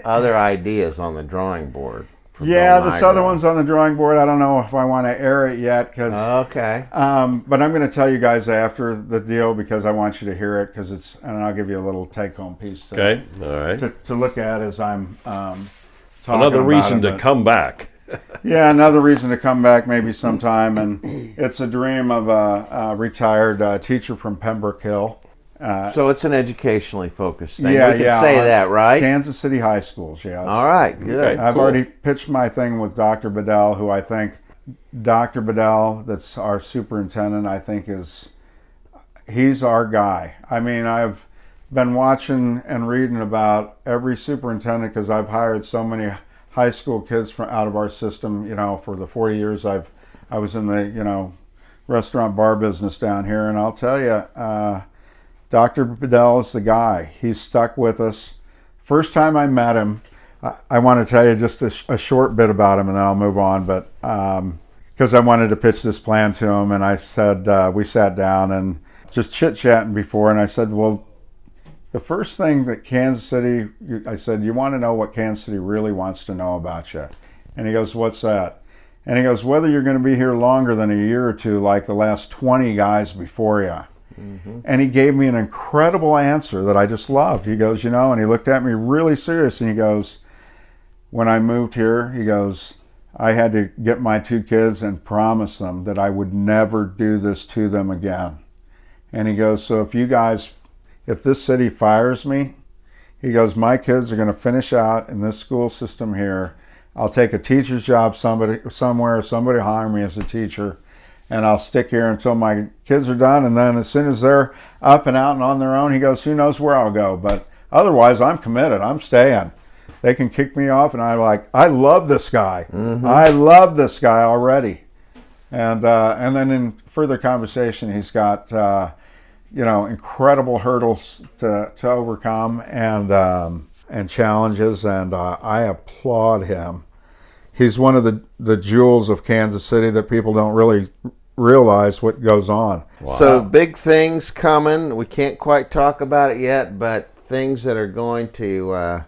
other ideas on the drawing board. Yeah, this other one's on the drawing board. I don't know if I want to air it yet, because okay. But I'm going to tell you guys after the deal because I want you to hear it, and I'll give you a little take-home piece Okay, all right. to look at as I'm talking. Another reason about to come back. Yeah, another reason to come back maybe sometime, and it's a dream of a retired teacher from Pembroke Hill. So it's an educationally focused thing. Yeah, we can say that, right? Kansas City high schools, yes. All right, good. Okay. I've cool. already pitched my thing with Dr. Bedell, who I think, Dr. Bedell, that's our superintendent, I think he's our guy. I mean, I've been watching and reading about every superintendent because I've hired so many high school kids from out of our system, you know, for the 40 years I was in the, you know, restaurant bar business down here. And I'll tell you, Dr. Bedell is the guy. He's stuck with us. First time I met him, I want to tell you just a short bit about him and then I'll move on. But because I wanted to pitch this plan to him, and I said, we sat down and just chit-chatting before, and I said, well, the first thing that Kansas City, I said, you want to know what Kansas City really wants to know about you? And he goes, what's that? And he goes, whether you're going to be here longer than a year or two like the last 20 guys before you. Mm-hmm. And he gave me an incredible answer that I just loved. He goes, you know, and he looked at me really serious, and he goes, when I moved here, he goes, I had to get my 2 kids and promise them that I would never do this to them again. And he goes, so if this city fires me, he goes, my kids are going to finish out in this school system here. I'll take a teacher's job somewhere, somebody hire me as a teacher, and I'll stick here until my kids are done. And then as soon as they're up and out and on their own, he goes, who knows where I'll go. But otherwise, I'm committed. I'm staying. They can kick me off, and I love this guy. Mm-hmm. I love this guy already. And then in further conversation, he's got incredible hurdles to overcome and challenges, and I applaud him. He's one of the jewels of Kansas City that people don't really realize what goes on. Wow. So big things coming. We can't quite talk about it yet, but things that are going to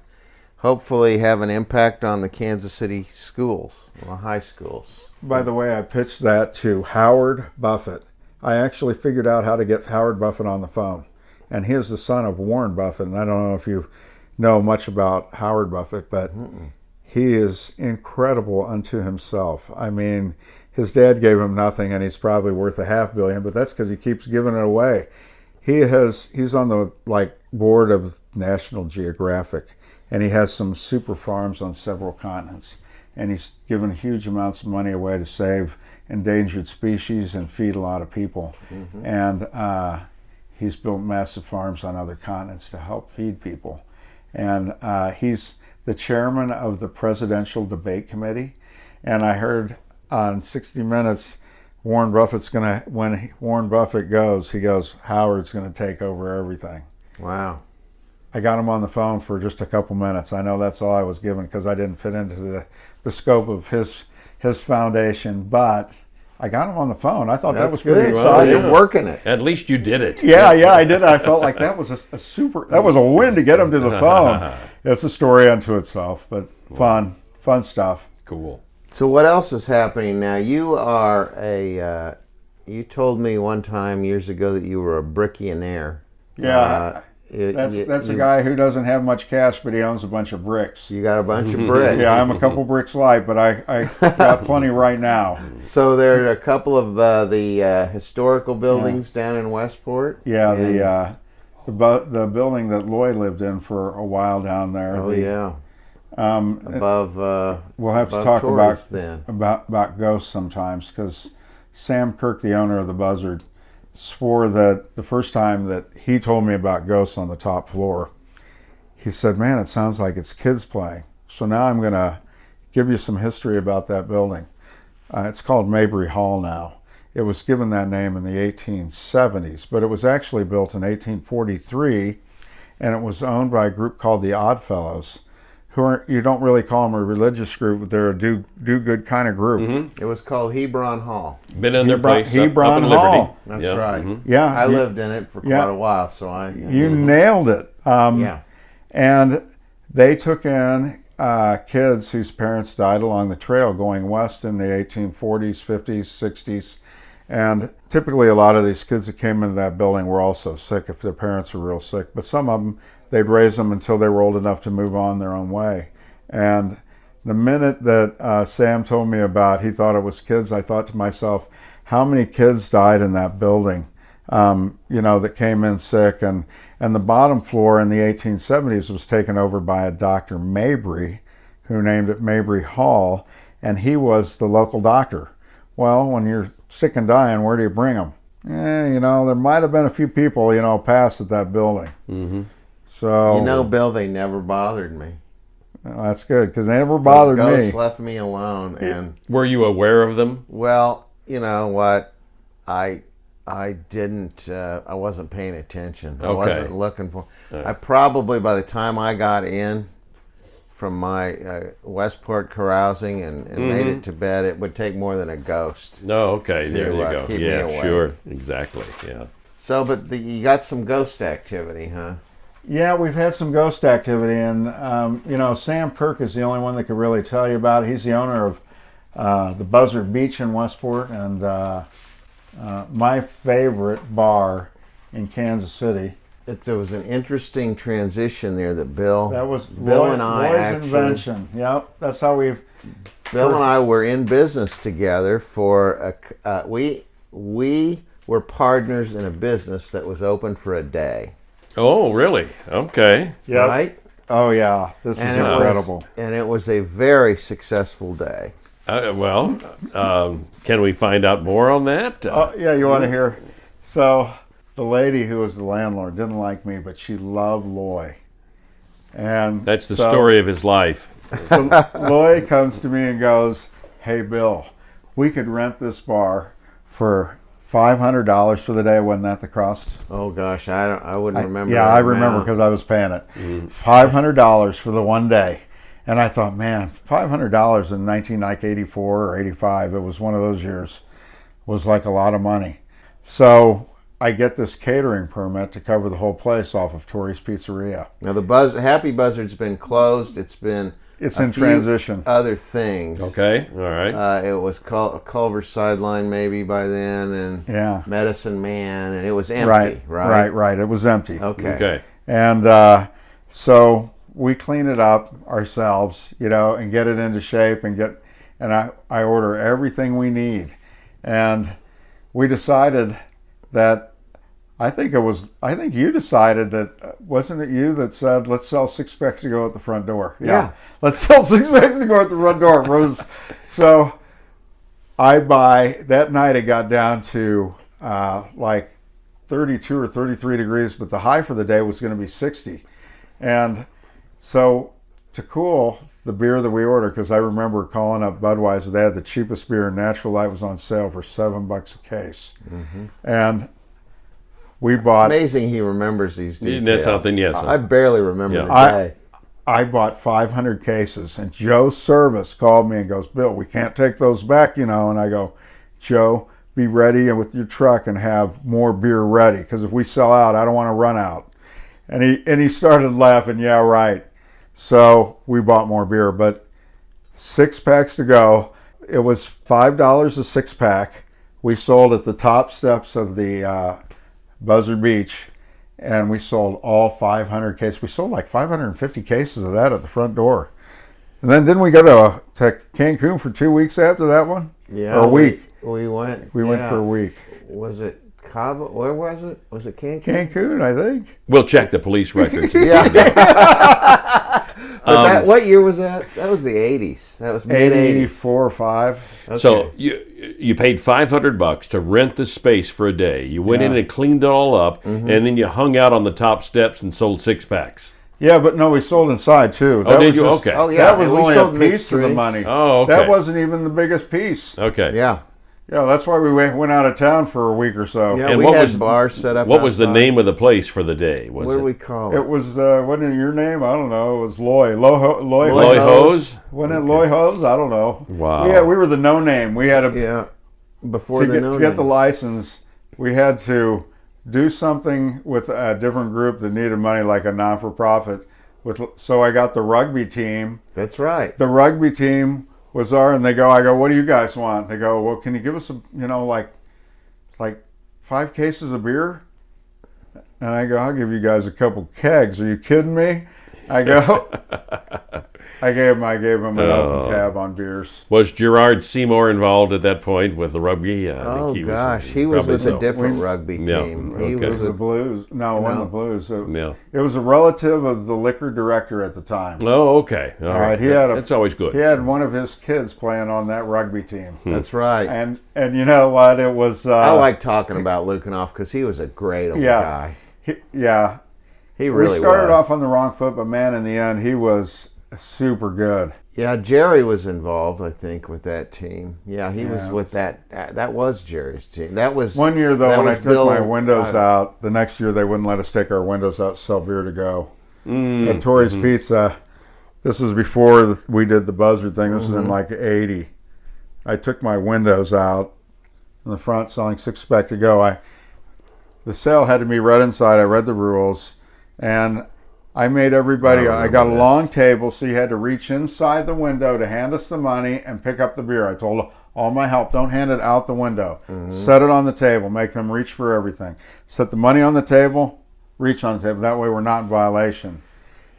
hopefully have an impact on the Kansas City schools, the high schools. By the way, I pitched that to Howard Buffett. I actually figured out how to get Howard Buffett on the phone. And he is the son of Warren Buffett. And I don't know if you know much about Howard Buffett, but he is incredible unto himself. I mean, his dad gave him nothing, and he's probably worth $500 million, but that's because he keeps giving it away. He's on the board of National Geographic, and he has some super farms on several continents. And he's given huge amounts of money away to save endangered species and feed a lot of people. Mm-hmm. And he's built massive farms on other continents to help feed people. And he's the chairman of the Presidential Debate Committee. And I heard on 60 Minutes, when Warren Buffett goes, he goes, Howard's going to take over everything. Wow. I got him on the phone for just a couple minutes. I know that's all I was given because I didn't fit into the scope of his foundation, but I got him on the phone. I thought that was pretty exciting. Well, you're working it. At least you did it. Yeah, I did. I felt like that was that was a win to get him to the phone. It's a story unto itself, but fun stuff. Cool. So what else is happening now? You are you told me one time years ago that you were a brickionaire. Yeah. That's a guy who doesn't have much cash, but he owns a bunch of bricks. You got a bunch of bricks. Yeah, I'm a couple bricks light, but I got plenty right now. So there are a couple of the historical buildings down in Westport. Yeah, the building that Lloyd lived in for a while down there. Oh yeah. Above. We'll have to talk about ghosts sometimes, because Sam Kirk, the owner of the Buzzard, swore that the first time that he told me about ghosts on the top floor, he said, man, it sounds like it's kids playing. So now I'm going to give you some history about that building. It's called Mabry Hall now. It was given that name in the 1870s, but it was actually built in 1843, and it was owned by a group called the Odd Fellows, you don't really call them a religious group, but they're a do-good kind of group. Mm-hmm. It was called Hebron Hall. Been in their place Hebron up in Hall. Liberty. That's right. Mm-hmm. Yeah, I lived in it for quite a while, so You nailed it. And they took in kids whose parents died along the trail going west in the 1840s, 50s, 60s. And typically a lot of these kids that came into that building were also sick if their parents were real sick. But some of them, they'd raise them until they were old enough to move on their own way. And the minute that Sam told me about he thought it was kids, I thought to myself, how many kids died in that building, that came in sick? And the bottom floor in the 1870s was taken over by a Dr. Mabry, who named it Mabry Hall, and he was the local doctor. Well, when you're sick and dying, where do you bring them? There might have been a few people, passed at that building. Mm-hmm. So, Bill, they never bothered me. Well, that's good, because they never bothered Those me. ghosts left me alone. And were you aware of them? Well, you know what? I didn't. I wasn't paying attention. I wasn't looking for. I probably, by the time I got in from my Westport carousing and made it to bed, it would take more than a ghost. Oh, okay. There you go. Keep me away. Sure. Exactly. Yeah. So, but you got some ghost activity, huh? Yeah, we've had some ghost activity, and Sam Kirk is the only one that could really tell you about it. He's the owner of the Buzzard Beach in Westport, and my favorite bar in Kansas City. It was an interesting transition there that Bill. That was Bill and I Roy's actually invention. Yep, that's how we've Bill and I were in business together we were partners in a business that was open for a day. Oh, really? Okay. Yeah. Right? Oh yeah, this is incredible. And it was a very successful day. Can we find out more on that? Yeah, you want to hear? So the lady who was the landlord didn't like me, but she loved Loy. And That's the story of his life. So Loy comes to me and goes, "Hey Bill, we could rent this bar for $500 for the day." Wasn't that the cost? Oh gosh, I wouldn't remember. Yeah, that I remember amount. because I was paying it. $500 for the one day. And I thought, man, $500 in 1984 or 85, it was one of those years, was like a lot of money. So I get this catering permit to cover the whole place off of Tori's Pizzeria. Now the Happy Buzzard's been closed. It's in few transition. Other things. Okay, all right. It was Culver Sideline maybe by then, and Medicine Man, and it was empty. Right. It was empty. Okay. And so we clean it up ourselves, and get it into shape, and I order everything we need. And we decided that I think you decided that, wasn't it you that said, let's sell 6-packs to go at the front door? Yeah. Let's sell 6-packs to go at the front door. So that night it got down to like 32 or 33 degrees, but the high for the day was going to be 60. And so to cool the beer that we ordered, because I remember calling up Budweiser, they had the cheapest beer, Natural Light was on sale for $7 a case. And we bought... Amazing he remembers these details. That's something, yes. I barely remember the day. I bought 500 cases, and Joe Service called me and goes, "Bill, we can't take those back, And I go, "Joe, be ready with your truck and have more beer ready, because if we sell out, I don't want to run out." And he started laughing. Yeah, right. So we bought more beer, but 6-packs to go. It was $5 a 6-pack. We sold at the top steps of the Buzzard Beach, and we sold all 500 cases. We sold like 550 cases of that at the front door. And then didn't we go to Cancun for 2 weeks after that one? Yeah. Or a week. We went. We went for a week. Was it Cabo? Where was it? Was it Cancun? Cancun, I think. We'll check the police records. What year was that? That was the 80s. That was mid-80s. 84 or 5. Okay. So you paid $500 to rent the space for a day. You went in and cleaned it all up, and then you hung out on the top steps and sold 6-packs. Yeah, but no, we sold inside too. Oh, did you? Okay. Oh, yeah. That was we only sold a mixed piece of the drinks. money. Oh, okay. That wasn't even the biggest piece. Okay. Yeah. Yeah, that's why we went out of town for a week or so. Yeah, And we what had was- bars set up What was the outside. name of the place for the day? Was What do it we call it? It was, wasn't it your name? I don't know. It was Loy. Loy Loy Hose? Wasn't it Loy Hose? I don't know. Wow. Yeah, we were the no name. We had Before to the get the license, we had to do something with a different group that needed money, like a non-for-profit. So I got the rugby team. That's right. The rugby team was I go, "What do you guys want?" They go, "Well, can you give us like 5 cases of beer?" And I go, "I'll give you guys a couple kegs. Are you kidding me?" I go, I gave him an open tab on beers. Was Gerard Seymour involved at that point with the rugby? Oh he gosh, he was probably with so. a different rugby team. Yeah, He okay. It was was the with, Blues. No, it wasn't the Blues. Yeah. It was a relative of the liquor director at the time. Oh, okay. All right. That's always good. He had one of his kids playing on that rugby team. that's right. And you know what? It was. I like talking about Lukinoff because he was a great old guy. He really We started was. off on the wrong foot, but man, in the end, he was super good. Yeah, Jerry was involved, I think, with that team. Yeah, he was with that. That was Jerry's team. That was One year, though, that when I was took Bill- my windows out, the next year they wouldn't let us take our windows out to sell beer to go. At Tori's Pizza, this was before we did the Buzzard thing. This was in like 80. I took my windows out in the front selling 6-pack to go. The sale had to be read inside. I read the rules. And I made everybody, I got a long table, so you had to reach inside the window to hand us the money and pick up the beer. I told all my help, don't hand it out the window. Set it on the table, make them reach for everything. Set the money on the table, reach on the table. That way we're not in violation.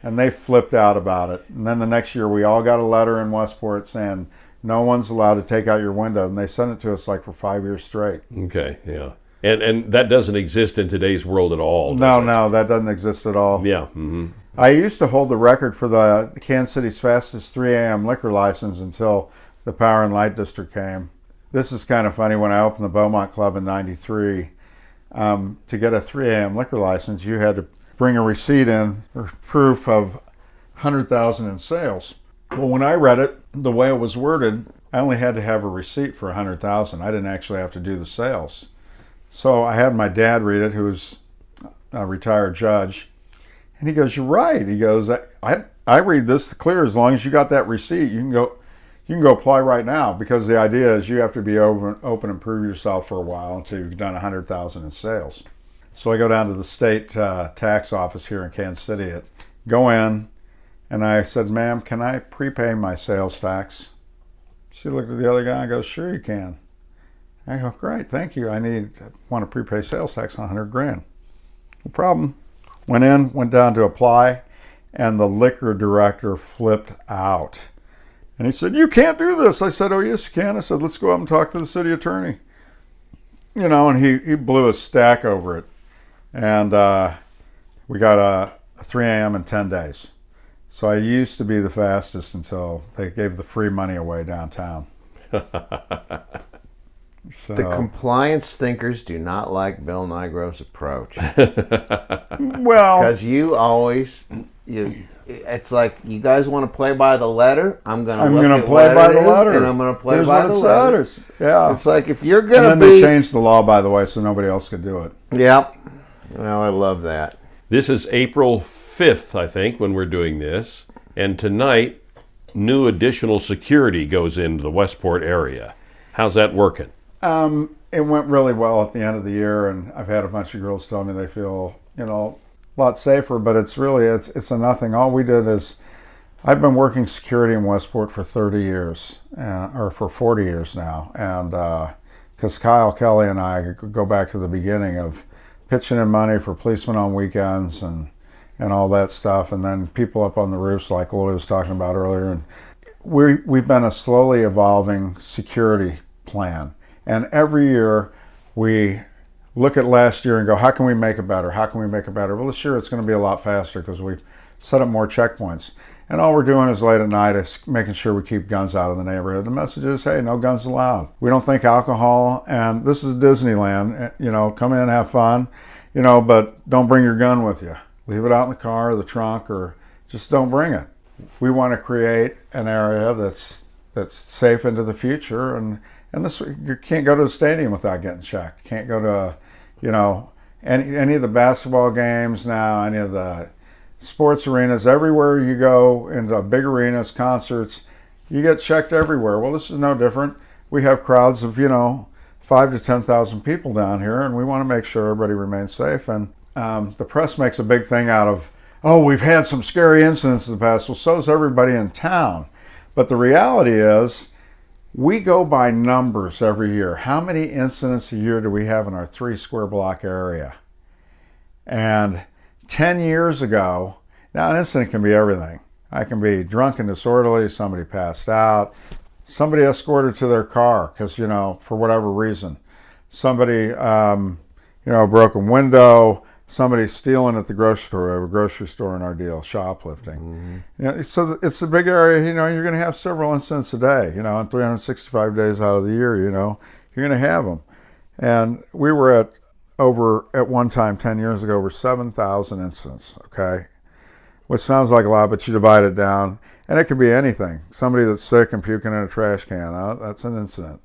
And they flipped out about it. And then the next year we all got a letter in Westport saying, no one's allowed to take out your window. And they sent it to us like for 5 years straight. Okay, yeah. And that doesn't exist in today's world at all, does it? No, that doesn't exist at all. Yeah. Mm-hmm. I used to hold the record for the Kansas City's fastest 3 a.m. liquor license until the Power and Light District came. This is kind of funny. When I opened the Beaumont Club in '93, to get a 3 a.m. liquor license, you had to bring a receipt in or proof of 100,000 in sales. Well, when I read it, the way it was worded, I only had to have a receipt for 100,000. I didn't actually have to do the sales. So I had my dad read it, who was a retired judge, and he goes, "You're right." He goes, I read this clear. As long as you got that receipt, you can go apply right now, because the idea is you have to be open and prove yourself for a while until you've done 100,000 in sales. So I go down to the state tax office here in Kansas City, go in, and I said, "Ma'am, can I prepay my sales tax?" She looked at the other guy and goes, "Sure you can." I go, "Great, thank you. I want to prepay sales tax on 100 grand. No problem." Went down to apply, and the liquor director flipped out. And he said, "You can't do this." I said, "Oh, yes, you can." I said, "Let's go up and talk to the city attorney." And he blew a stack over it. And we got a 3 a.m. in 10 days. So I used to be the fastest until they gave the free money away downtown. So, the compliance thinkers do not like Bill Nigro's approach. well, because it's like, you guys want to play by the letter. I'm going to play by the letter, and I'm going to play by the letter. Yeah, it's like, if you're going to and then they changed the law, by the way, so nobody else could do it. Yep. Well, I love that. This is April 5th, I think, when we're doing this, and tonight, new additional security goes into the Westport area. How's that working? It went really well at the end of the year, and I've had a bunch of girls tell me they feel, a lot safer, but it's a nothing. All we did is, I've been working security in Westport for 30 years, or for 40 years now, and because Kyle Kelly and I go back to the beginning of pitching in money for policemen on weekends and all that stuff, and then people up on the roofs like Lloyd was talking about earlier, and we've been a slowly evolving security plan. And every year we look at last year and go, how can we make it better? How can we make it better? Well, this year it's going to be a lot faster because we've set up more checkpoints. And all we're doing is late at night is making sure we keep guns out of the neighborhood. The message is, hey, no guns allowed. We don't think alcohol, and this is Disneyland, come in, have fun, but don't bring your gun with you. Leave it out in the car or the trunk, or just don't bring it. We want to create an area that's safe into the future, and this, you can't go to the stadium without getting checked. You can't go to, any of the basketball games now, any of the sports arenas. Everywhere you go into big arenas, concerts, you get checked everywhere. Well, this is no different. We have crowds of 5,000 to 10,000 people down here, and we want to make sure everybody remains safe. And the press makes a big thing out of, oh, we've had some scary incidents in the past. Well, so's everybody in town. But the reality is, we go by numbers every year. How many incidents a year do we have in our 3 square block area? And 10 years ago, now an incident can be everything. I can be drunk and disorderly, somebody passed out, somebody escorted to their car because, for whatever reason. Somebody, broken window, somebody stealing at the grocery store. We have a grocery store in our deal, shoplifting. Mm-hmm. So it's a big area, you're going to have several incidents a day, and 365 days out of the year, you're going to have them. And we were at one time 10 years ago, over 7,000 incidents, okay? Which sounds like a lot, but you divide it down, and it could be anything. Somebody that's sick and puking in a trash can, that's an incident.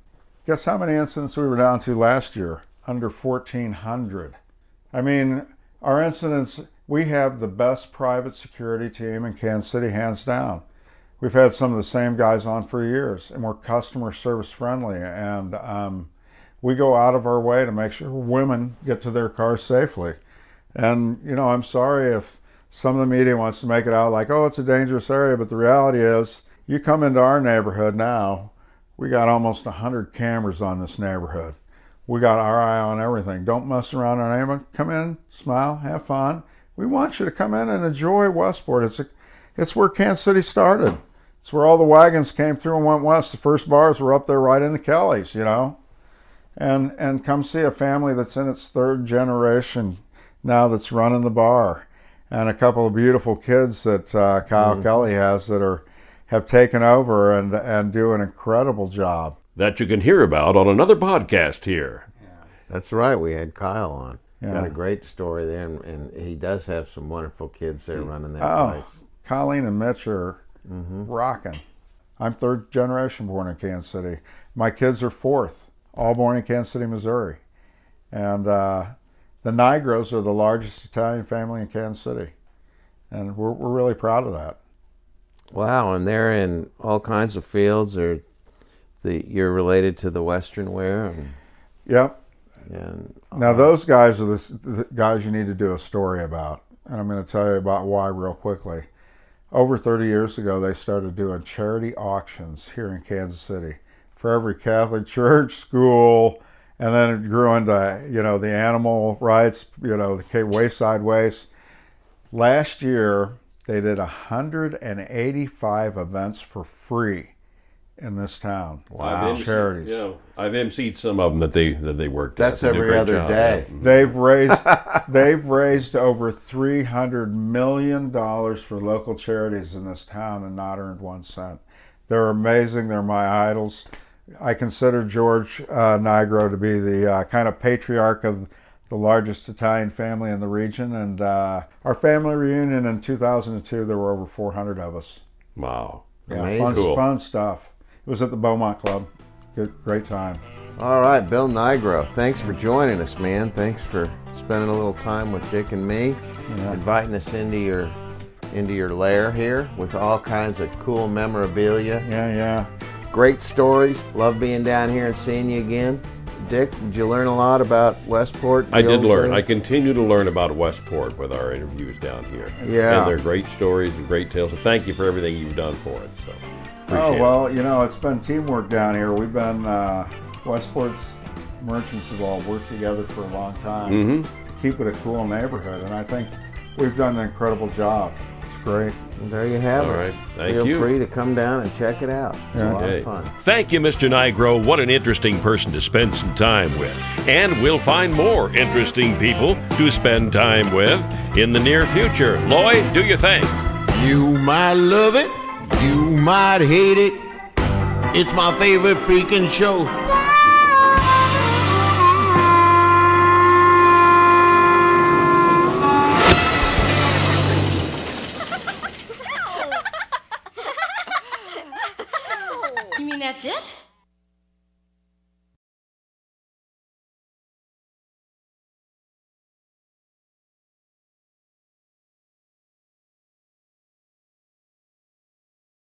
Guess how many incidents we were down to last year? Under 1,400. I mean, our incidents, we have the best private security team in Kansas City, hands down. We've had some of the same guys on for years, and we're customer service friendly, and we go out of our way to make sure women get to their cars safely. And, I'm sorry if some of the media wants to make it out like, oh, it's a dangerous area, but the reality is, you come into our neighborhood now, we got almost 100 cameras on this neighborhood. We got our eye on everything. Don't mess around our neighborhood. Come in, smile, have fun. We want you to come in and enjoy Westport. It's where Kansas City started. It's where all the wagons came through and went west. The first bars were up there right in the Kellys, you know. And come see a family that's in its third generation now that's running the bar. And a couple of beautiful kids that Kyle Kelly has that have taken over and do an incredible job. That you can hear about on another podcast here. That's right. We had Kyle on. Yeah. Got a great story there, and he does have some wonderful kids there running that place. Colleen and Mitch are rocking. I'm third generation born in Kansas City. My kids are fourth, all born in Kansas City, Missouri. And the Nigros are the largest Italian family in Kansas City. And we're really proud of that. Wow, and they're in all kinds of fields. You're related to the Western wear. Yep. And now those guys are the guys you need to do a story about. And I'm going to tell you about why real quickly. Over 30 years ago, they started doing charity auctions here in Kansas City for every Catholic church, school, and then it grew into, the animal rights, the wayside waste. Last year, they did 185 events for free in this town. Wow. Charities. I've emceed some of them that they worked. That's at. They do a every great other job. day. Yeah. They've raised over $300 million for local charities in this town and not earned 1 cent. They're amazing. They're my idols. I consider George Nigro to be the kind of patriarch of the largest Italian family in the region. And our family reunion in 2002, there were over 400 of us. Wow. Yeah, fun stuff. It was at the Beaumont Club. Great time. all right, Bill Nigro, thanks for joining us, man. Thanks for spending a little time with Dick and me, inviting us into your lair here with all kinds of cool memorabilia. Yeah. Great stories. Love being down here and seeing you again. Dick, did you learn a lot about Westport? I did learn. I continue to learn about Westport with our interviews down here. Yeah. And they're great stories and great tales. So thank you for everything you've done for it. So appreciate it. It's been teamwork down here. We've been, Westport's merchants have all worked together for a long time to keep it a cool neighborhood. And I think we've done an incredible job. It's great. And there you have it. All right. Thank Feel you. free to come down and check it out. It's a lot of fun. Thank you, Mr. Nigro. What an interesting person to spend some time with. And we'll find more interesting people to spend time with in the near future. Lloyd, do your thing. You might love it, you might hate it. It's my favorite freaking show. You mean that's it?